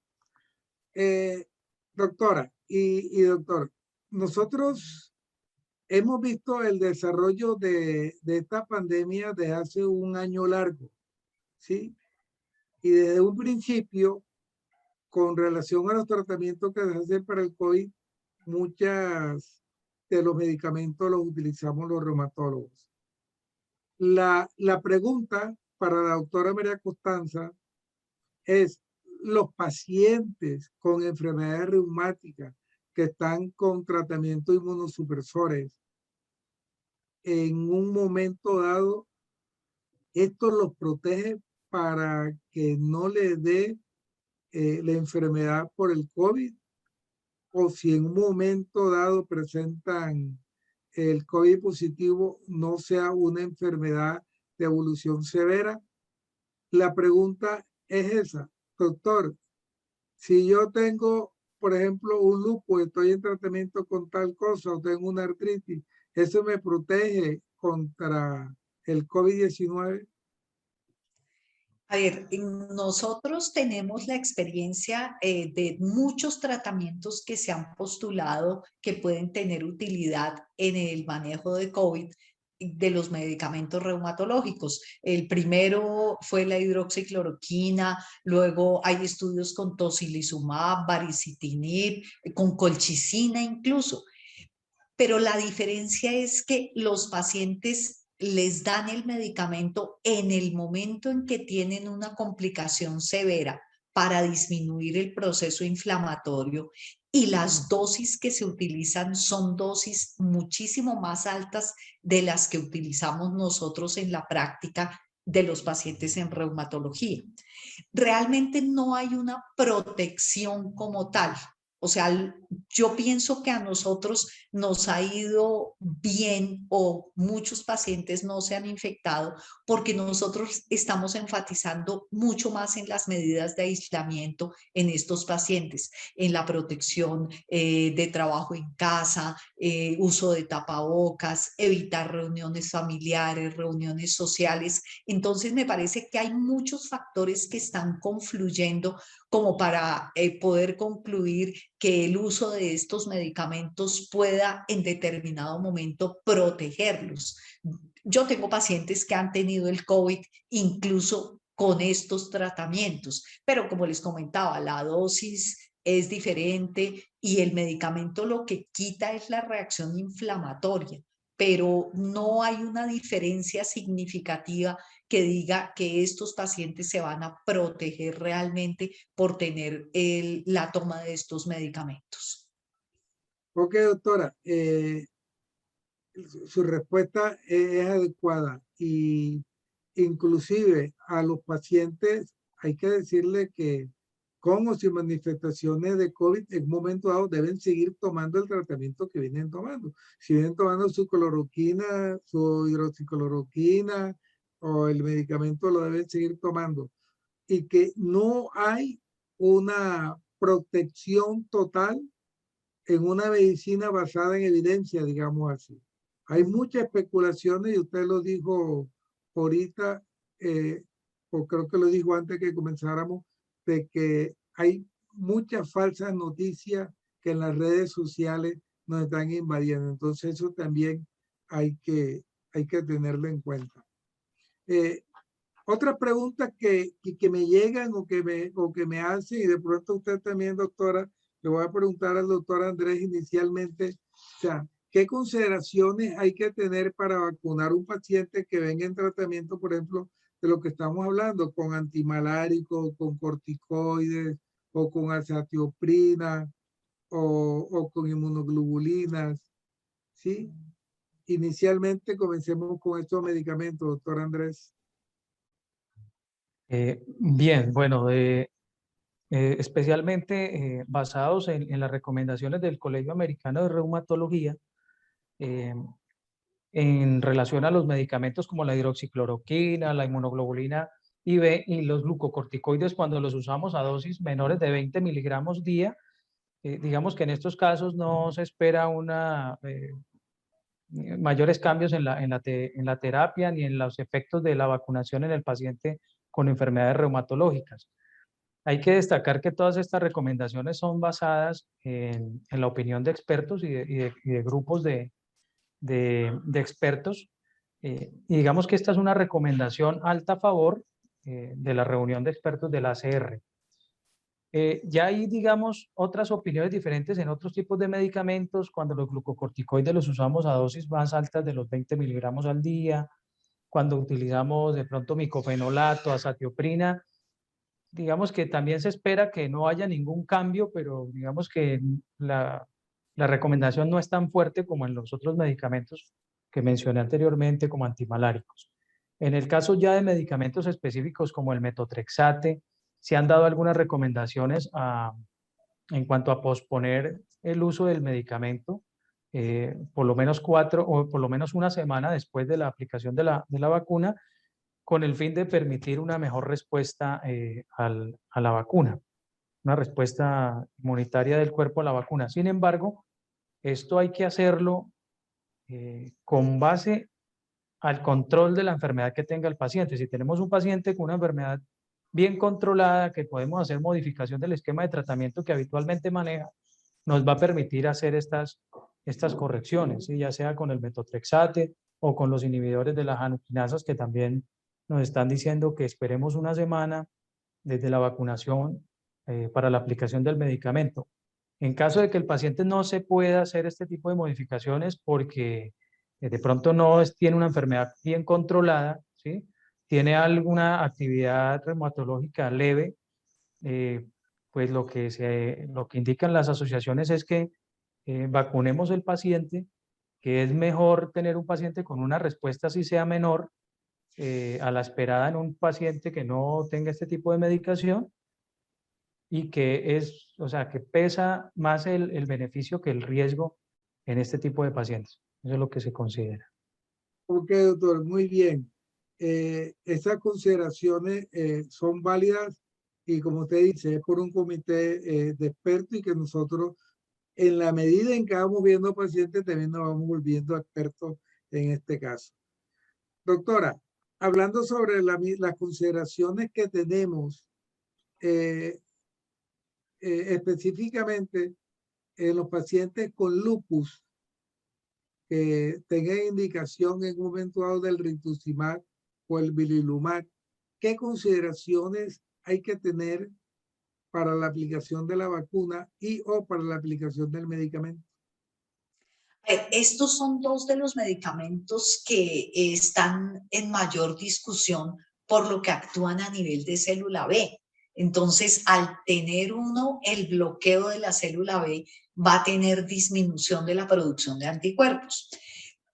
Doctora y doctor, nosotros hemos visto el desarrollo de esta pandemia desde hace un año largo, ¿sí? Y desde un principio, con relación a los tratamientos que se hacen para el COVID, muchas de los medicamentos los utilizamos los reumatólogos. La pregunta para la doctora María Costanza es: los pacientes con enfermedades reumáticas que están con tratamientos inmunosupresores, en un momento dado, esto los protege para que no le dé la enfermedad por el COVID, o si en un momento dado presentan el COVID positivo, no sea una enfermedad de evolución severa. La pregunta es esa, doctor. Si yo tengo, por ejemplo, un lupus, estoy en tratamiento con tal cosa, o tengo una artritis, ¿eso me protege contra el COVID-19? A ver, nosotros tenemos la experiencia de muchos tratamientos que se han postulado que pueden tener utilidad en el manejo de COVID, de los medicamentos reumatológicos. El primero fue la hidroxicloroquina, luego hay estudios con tocilizumab, baricitinib, con colchicina incluso. pero la diferencia es que los pacientes les dan el medicamento en el momento en que tienen una complicación severa para disminuir el proceso inflamatorio, y las dosis que se utilizan son dosis muchísimo más altas de las que utilizamos nosotros en la práctica de los pacientes en reumatología. Realmente no hay una protección como tal. O sea, yo pienso que a nosotros nos ha ido bien, o muchos pacientes no se han infectado porque nosotros estamos enfatizando mucho más en las medidas de aislamiento en estos pacientes, en la protección de trabajo en casa, uso de tapabocas, evitar reuniones familiares, reuniones sociales. Entonces me parece que hay muchos factores que están confluyendo como para poder concluir que el uso de estos medicamentos pueda en determinado momento protegerlos. Yo tengo pacientes que han tenido el COVID incluso con estos tratamientos, pero como les comentaba, la dosis es diferente y el medicamento lo que quita es la reacción inflamatoria, pero no hay una diferencia significativa que diga que estos pacientes se van a proteger realmente por tener la toma de estos medicamentos. Ok, doctora, su respuesta es adecuada, y inclusive a los pacientes hay que decirle que con o sin manifestaciones de COVID, en un momento dado deben seguir tomando el tratamiento que vienen tomando. Si vienen tomando su cloroquina, su hidroxicloroquina o el medicamento, lo deben seguir tomando. Y que no hay una protección total en una medicina basada en evidencia, digamos así. Hay muchas especulaciones, y usted lo dijo ahorita, o creo que lo dijo antes que comenzáramos, de que hay muchas falsas noticias que en las redes sociales nos están invadiendo. Entonces eso también hay que tenerlo en cuenta. Otra pregunta que me llegan o que me hacen, y de pronto usted también, doctora, le voy a preguntar al doctor Andrés inicialmente, o sea, ¿qué consideraciones hay que tener para vacunar a un paciente que venga en tratamiento, por ejemplo, de lo que estamos hablando, con antimaláricos, con corticoides, o con azatioprina, o con inmunoglobulinas? ¿Sí? Inicialmente comencemos con estos medicamentos, doctor Andrés. Bien, bueno, especialmente basados en las recomendaciones del Colegio Americano de Reumatología, en relación a los medicamentos como la hidroxicloroquina, la inmunoglobulina IV y los glucocorticoides, cuando los usamos a dosis menores de 20 miligramos día, digamos que en estos casos no se espera mayores cambios en la terapia ni en los efectos de la vacunación en el paciente con enfermedades reumatológicas. Hay que destacar que todas estas recomendaciones son basadas en la opinión de expertos y de grupos de expertos. Y digamos que esta es una recomendación alta a favor de la reunión de expertos de la ACR. Ya hay, digamos, otras opiniones diferentes en otros tipos de medicamentos, cuando los glucocorticoides los usamos a dosis más altas de los 20 miligramos al día, cuando utilizamos de pronto micofenolato, azatioprina. Digamos que también se espera que no haya ningún cambio, pero digamos que la recomendación no es tan fuerte como en los otros medicamentos que mencioné anteriormente, como antimaláricos. En el caso ya de medicamentos específicos como el metotrexate, se han dado algunas recomendaciones en cuanto a posponer el uso del medicamento, por lo menos 4 o por lo menos una semana después de la aplicación de la vacuna, con el fin de permitir una mejor respuesta a la vacuna, una respuesta inmunitaria del cuerpo a la vacuna. Sin embargo, esto hay que hacerlo con base al control de la enfermedad que tenga el paciente. Si tenemos un paciente con una enfermedad bien controlada, que podemos hacer modificación del esquema de tratamiento que habitualmente maneja, nos va a permitir hacer estas correcciones, ¿sí? Ya sea con el metotrexate o con los inhibidores de las anuquinasas, que también nos están diciendo que esperemos una semana desde la vacunación para la aplicación del medicamento. En caso de que el paciente no se pueda hacer este tipo de modificaciones porque de pronto tiene una enfermedad bien controlada, ¿sí? Tiene alguna actividad reumatológica leve, pues lo que indican las asociaciones es que vacunemos el paciente, que es mejor tener un paciente con una respuesta así sea menor a la esperada en un paciente que no tenga este tipo de medicación y o sea, que pesa más el beneficio que el riesgo en este tipo de pacientes. Eso es lo que se considera. Ok, doctor, muy bien. Esas consideraciones son válidas y como usted dice, es por un comité de expertos y que nosotros, en la medida en que vamos viendo pacientes, también nos vamos volviendo expertos en este caso. Doctora, hablando sobre las consideraciones que tenemos específicamente en los pacientes con lupus, que tengan indicación en un momento dado del rituximab o el belimumab, ¿qué consideraciones hay que tener para la aplicación de la vacuna y o para la aplicación del medicamento? Estos son dos de los medicamentos que están en mayor discusión por lo que actúan a nivel de célula B. Entonces, al tener uno el bloqueo de la célula B, va a tener disminución de la producción de anticuerpos.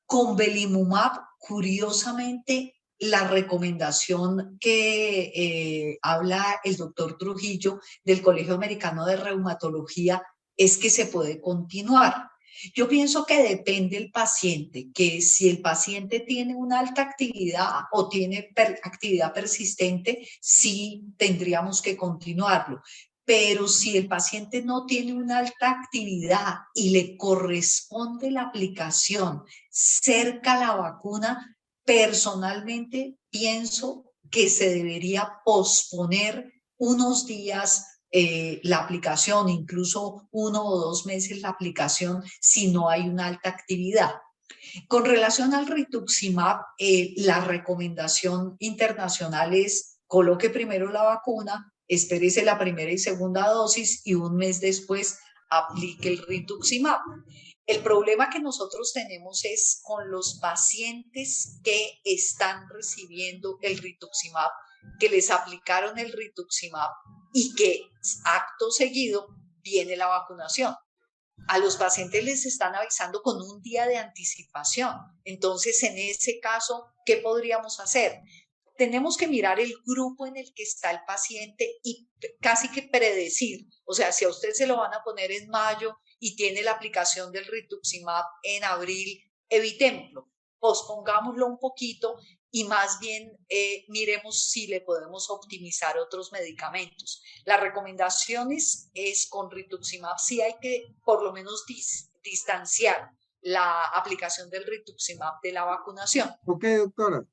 Con belimumab, curiosamente, la recomendación que habla el doctor Trujillo del Colegio Americano de Reumatología es que se puede continuar. Yo pienso que depende del paciente, que si el paciente tiene una alta actividad o tiene actividad persistente, sí tendríamos que continuarlo. Pero si el paciente no tiene una alta actividad y le corresponde la aplicación cerca a la vacuna, personalmente pienso que se debería posponer unos días la aplicación, incluso 1 o 2 meses la aplicación si no hay una alta actividad. Con relación al rituximab, la recomendación internacional es coloque primero la vacuna, espérese la primera y segunda dosis y 1 mes después aplique el rituximab. El problema que nosotros tenemos es con los pacientes que están recibiendo el rituximab, que les aplicaron el rituximab y que acto seguido viene la vacunación. A los pacientes les están avisando con un día de anticipación. Entonces, en ese caso, ¿qué podríamos hacer? Tenemos que mirar el grupo en el que está el paciente y casi que predecir. O sea, si a usted se lo van a poner en mayo y tiene la aplicación del rituximab en abril, evitémoslo, pospongámoslo un poquito y más bien miremos si le podemos optimizar otros medicamentos. Las recomendaciones es con rituximab, sí hay que por lo menos distanciar la aplicación del rituximab de la vacunación. Ok, doctora.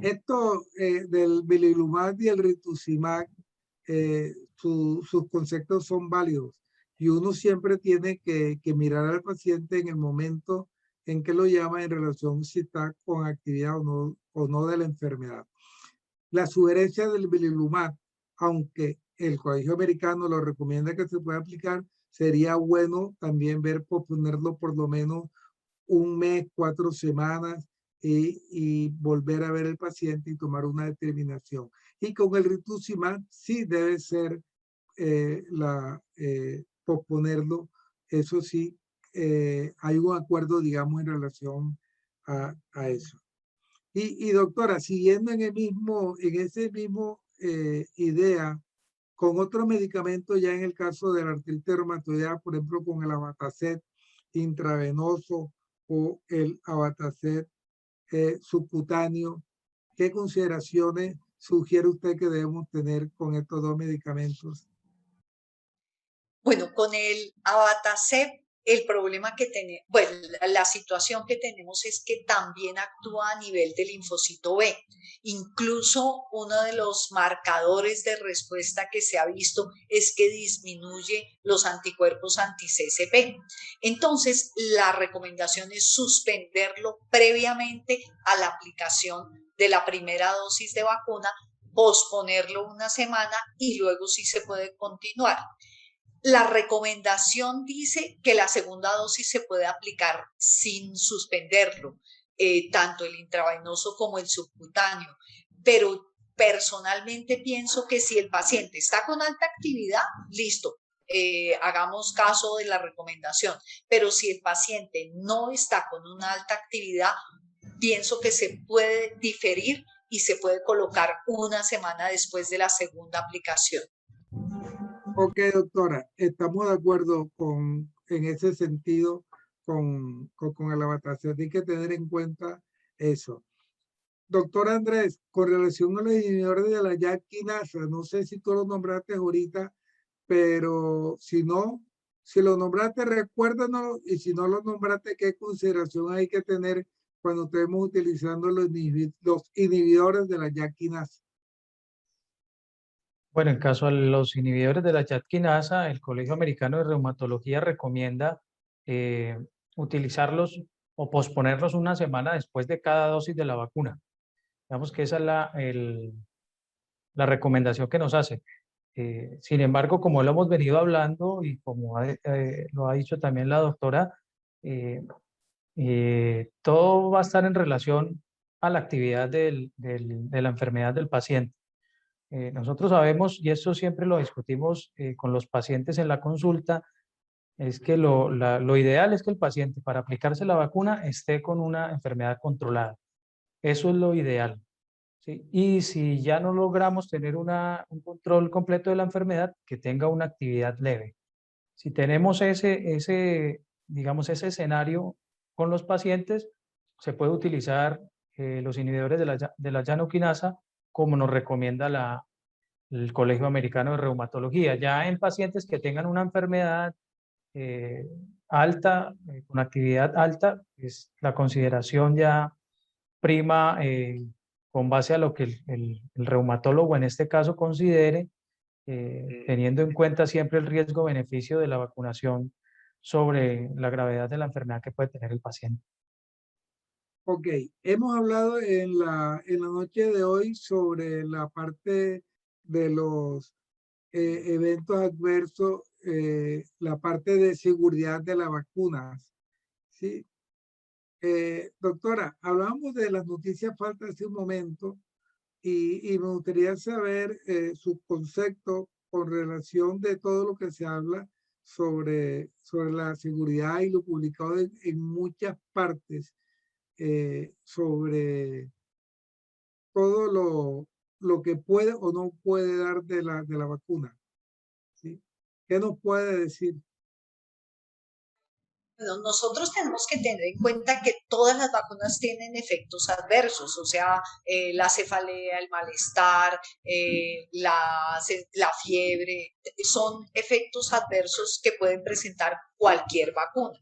Esto del belimumab y el rituximab, sus conceptos son válidos y uno siempre tiene que mirar al paciente en el momento en que lo llama en relación si está con actividad o no de la enfermedad. La sugerencia del belimumab, aunque el Colegio Americano lo recomienda que se pueda aplicar, sería bueno también ponerlo por lo menos 1 mes, 4 semanas y volver a ver el paciente y tomar una determinación. Y con el rituximab sí debe ser posponerlo. Eso sí, hay un acuerdo, digamos, en relación a eso. Y doctora, siguiendo en ese mismo idea, con otros medicamentos ya en el caso de la artritis reumatoidea, por ejemplo, con el Abatacept intravenoso o el Abatacept subcutáneo, ¿qué consideraciones sugiere usted que debemos tener con estos 2 medicamentos? Bueno, con el Abatacept, el problema que tenemos, bueno, la situación que tenemos es que también actúa a nivel del linfocito B. Incluso uno de los marcadores de respuesta que se ha visto es que disminuye los anticuerpos anti-CCP. Entonces, la recomendación es suspenderlo previamente a la aplicación de la primera dosis de vacuna, posponerlo 1 semana y luego sí se puede continuar. La recomendación dice que la segunda dosis se puede aplicar sin suspenderlo, tanto el intravenoso como el subcutáneo, pero personalmente pienso que si el paciente está con alta actividad, listo, hagamos caso de la recomendación, pero si el paciente no está con una alta actividad, pienso que se puede diferir y se puede colocar una semana después de la segunda aplicación. Ok, doctora, estamos de acuerdo en ese sentido con la votación. Hay que tener en cuenta eso. Doctor Andrés, con relación a los inhibidores de la JAK quinasa, no sé si tú lo nombraste ahorita, pero si no, si lo nombraste, recuérdanos, y si no lo nombraste, ¿qué consideración hay que tener cuando estemos utilizando los inhibidores de la JAK quinasa? Bueno, en caso a los inhibidores de la JAK quinasa, el Colegio Americano de Reumatología recomienda utilizarlos o posponerlos una semana después de cada dosis de la vacuna. Digamos que esa es la recomendación que nos hace. Sin embargo, como lo hemos venido hablando y como lo ha dicho también la doctora, todo va a estar en relación a la actividad de la enfermedad del paciente. Nosotros sabemos, y esto siempre lo discutimos con los pacientes en la consulta, es que lo ideal es que el paciente para aplicarse la vacuna esté con una enfermedad controlada. Eso es lo ideal. ¿Sí? Y si ya no logramos tener un control completo de la enfermedad, que tenga una actividad leve. Si tenemos digamos, ese escenario con los pacientes, se puede utilizar los inhibidores de la llanoquinasa como nos recomienda el Colegio Americano de Reumatología. Ya en pacientes que tengan una enfermedad alta, con actividad alta, es la consideración ya prima con base a lo que el reumatólogo en este caso considere, teniendo en cuenta siempre el riesgo-beneficio de la vacunación sobre la gravedad de la enfermedad que puede tener el paciente. Ok, hemos hablado en la noche de hoy sobre la parte de los eventos adversos, la parte de seguridad de las vacunas. ¿Sí? Doctora, hablamos de las noticias falsas hace un momento y me gustaría saber su concepto con relación de todo lo que se habla sobre la seguridad y lo publicado en muchas partes sobre todo lo que puede o no puede dar de la vacuna. ¿Sí? ¿Qué nos puede decir? Bueno, nosotros tenemos que tener en cuenta que todas las vacunas tienen efectos adversos, o sea, la cefalea, el malestar, la fiebre, son efectos adversos que pueden presentar cualquier vacuna.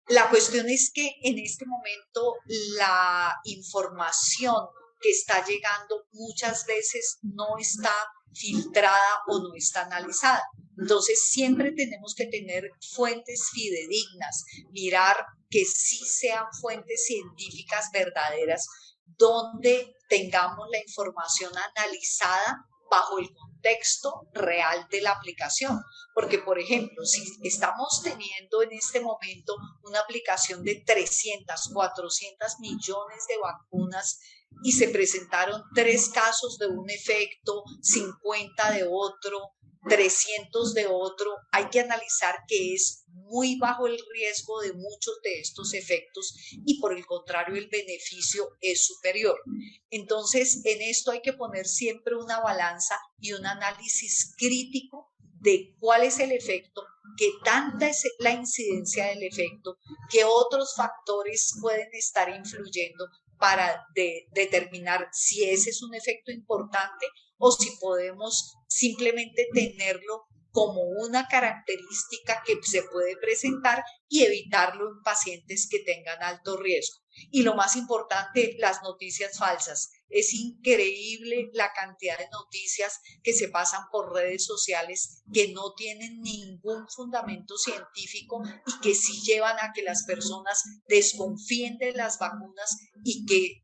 La cuestión es que en este momento la información que está llegando muchas veces no está filtrada o no está analizada. Entonces siempre tenemos que tener fuentes fidedignas, mirar que sí sean fuentes científicas verdaderas, donde tengamos la información analizada bajo el contexto real de la aplicación. Porque, por ejemplo, si estamos teniendo en este momento una aplicación de 300, 400 millones de vacunas y se presentaron 3 casos de un efecto, 50 de otro, 300 de otro, hay que analizar que es muy bajo el riesgo de muchos de estos efectos y por el contrario el beneficio es superior. Entonces, en esto hay que poner siempre una balanza y un análisis crítico de cuál es el efecto, qué tanta es la incidencia del efecto, qué otros factores pueden estar influyendo para determinar si ese es un efecto importante o si podemos simplemente tenerlo como una característica que se puede presentar y evitarlo en pacientes que tengan alto riesgo. Y lo más importante, las noticias falsas. Es increíble la cantidad de noticias que se pasan por redes sociales que no tienen ningún fundamento científico y que sí llevan a que las personas desconfíen de las vacunas y que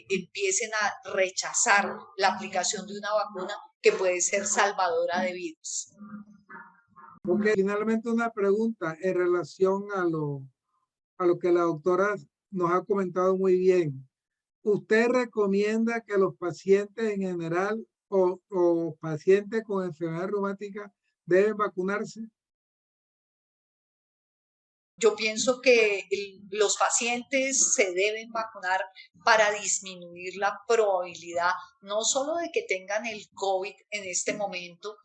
empiecen a rechazar la aplicación de una vacuna que puede ser salvadora de vidas. Ok, finalmente una pregunta en relación a lo que la doctora nos ha comentado muy bien. ¿Usted recomienda que los pacientes en general o pacientes con enfermedad reumática deben vacunarse? Yo pienso que los pacientes se deben vacunar para disminuir la probabilidad no solo de que tengan el COVID en este momento,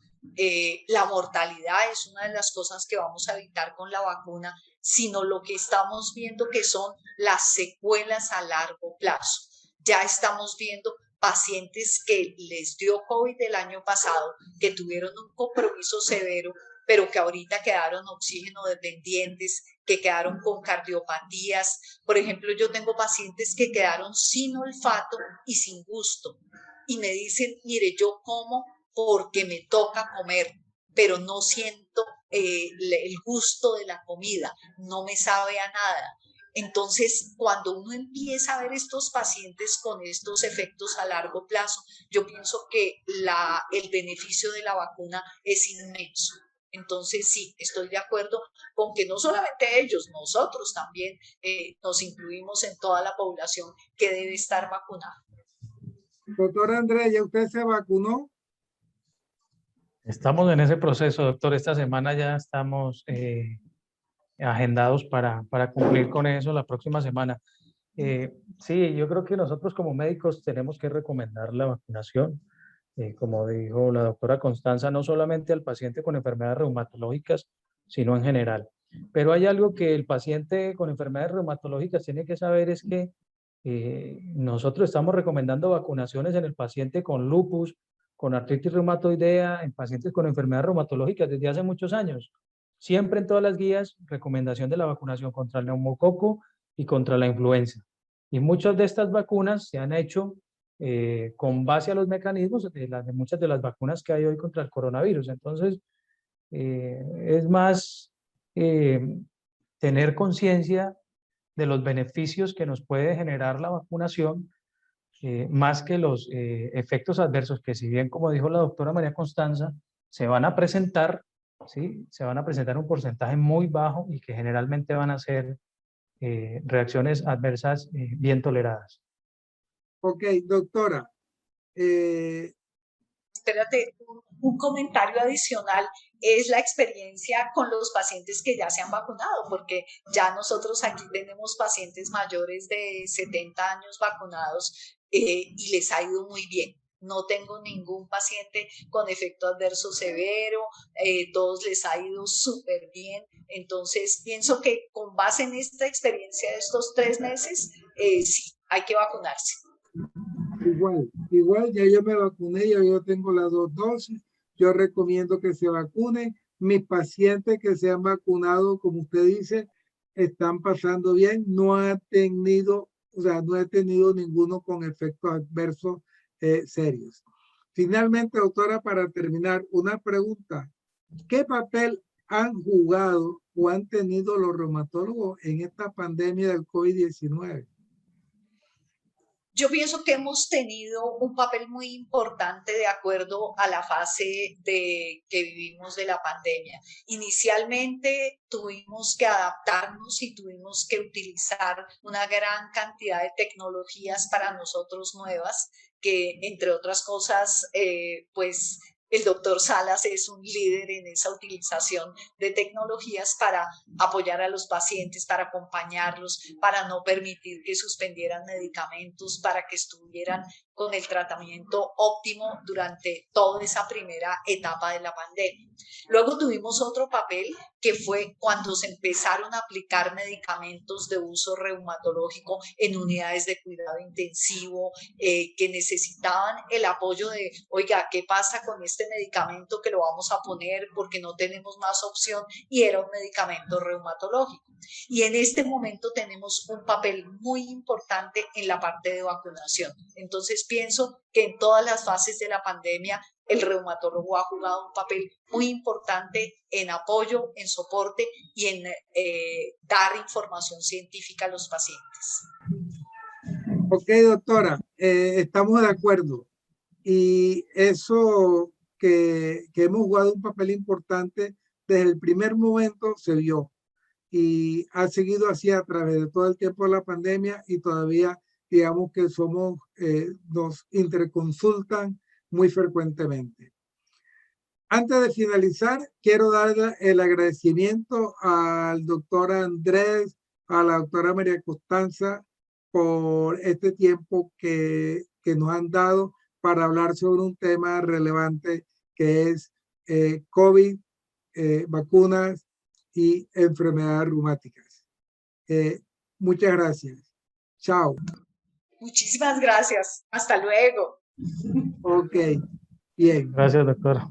la mortalidad es una de las cosas que vamos a evitar con la vacuna, sino lo que estamos viendo que son las secuelas a largo plazo. Ya estamos viendo pacientes que les dio COVID el año pasado, que tuvieron un compromiso severo, pero que ahorita quedaron oxígeno dependientes, que quedaron con cardiopatías. Por ejemplo, yo tengo pacientes que quedaron sin olfato y sin gusto. Y me dicen, mire, yo como porque me toca comer, pero no siento el gusto de la comida, no me sabe a nada. Entonces, cuando uno empieza a ver estos pacientes con estos efectos a largo plazo, yo pienso que el beneficio de la vacuna es inmenso. Entonces, sí, estoy de acuerdo con que no solamente ellos, nosotros también nos incluimos en toda la población que debe estar vacunada. Doctor Andrés, ¿ya usted se vacunó? Estamos en ese proceso, doctor. Esta semana ya estamos agendados para cumplir con eso la próxima semana. Sí, yo creo que nosotros como médicos tenemos que recomendar la vacunación. Como dijo la doctora Constanza, no solamente al paciente con enfermedades reumatológicas, sino en general. Pero hay algo que el paciente con enfermedades reumatológicas tiene que saber, es que nosotros estamos recomendando vacunaciones en el paciente con lupus, con artritis reumatoidea, en pacientes con enfermedades reumatológicas desde hace muchos años. Siempre en todas las guías, recomendación de la vacunación contra el neumococo y contra la influenza. Y muchas de estas vacunas se han hecho con base a los mecanismos de muchas de las vacunas que hay hoy contra el coronavirus. Entonces, es más tener conciencia de los beneficios que nos puede generar la vacunación, más que los efectos adversos que, si bien, como dijo la doctora María Constanza, se van a presentar, ¿sí? Se van a presentar un porcentaje muy bajo y que generalmente van a ser reacciones adversas bien toleradas. Ok, doctora. Espérate, un comentario adicional es la experiencia con los pacientes que ya se han vacunado, porque ya nosotros aquí tenemos pacientes mayores de 70 años vacunados y les ha ido muy bien. No tengo ningún paciente con efecto adverso severo, todos les ha ido súper bien. Entonces, pienso que con base en esta experiencia de estos 3 meses, sí, hay que vacunarse. Igual, ya yo me vacuné, ya yo tengo las 2 dosis. Yo recomiendo que se vacunen. Mis pacientes que se han vacunado, como usted dice, están pasando bien. No he tenido ninguno con efectos adversos serios. Finalmente, doctora, para terminar, una pregunta. ¿Qué papel han jugado o han tenido los reumatólogos en esta pandemia del COVID-19? Yo pienso que hemos tenido un papel muy importante de acuerdo a la fase que vivimos de la pandemia. Inicialmente tuvimos que adaptarnos y tuvimos que utilizar una gran cantidad de tecnologías para nosotros nuevas, que entre otras cosas, pues el doctor Salas es un líder en esa utilización de tecnologías para apoyar a los pacientes, para acompañarlos, para no permitir que suspendieran medicamentos, para que estuvieran con el tratamiento óptimo durante toda esa primera etapa de la pandemia. Luego tuvimos otro papel que fue cuando se empezaron a aplicar medicamentos de uso reumatológico en unidades de cuidado intensivo que necesitaban el apoyo de, oiga, ¿qué pasa con este medicamento que lo vamos a poner porque no tenemos más opción? Y era un medicamento reumatológico. Y en este momento tenemos un papel muy importante en la parte de vacunación. Entonces pienso que en todas las fases de la pandemia el reumatólogo ha jugado un papel muy importante en apoyo, en soporte y en dar información científica a los pacientes. Ok, doctora, estamos de acuerdo. Y eso que hemos jugado un papel importante desde el primer momento se vio y ha seguido así a través de todo el tiempo de la pandemia y todavía digamos que nos interconsultan muy frecuentemente. Antes de finalizar, quiero dar el agradecimiento al doctor Andrés, a la doctora María Costanza por este tiempo que nos han dado para hablar sobre un tema relevante que es COVID, vacunas y enfermedades reumáticas. Muchas gracias. Chao. Muchísimas gracias. Hasta luego. Ok, bien. Gracias, doctora.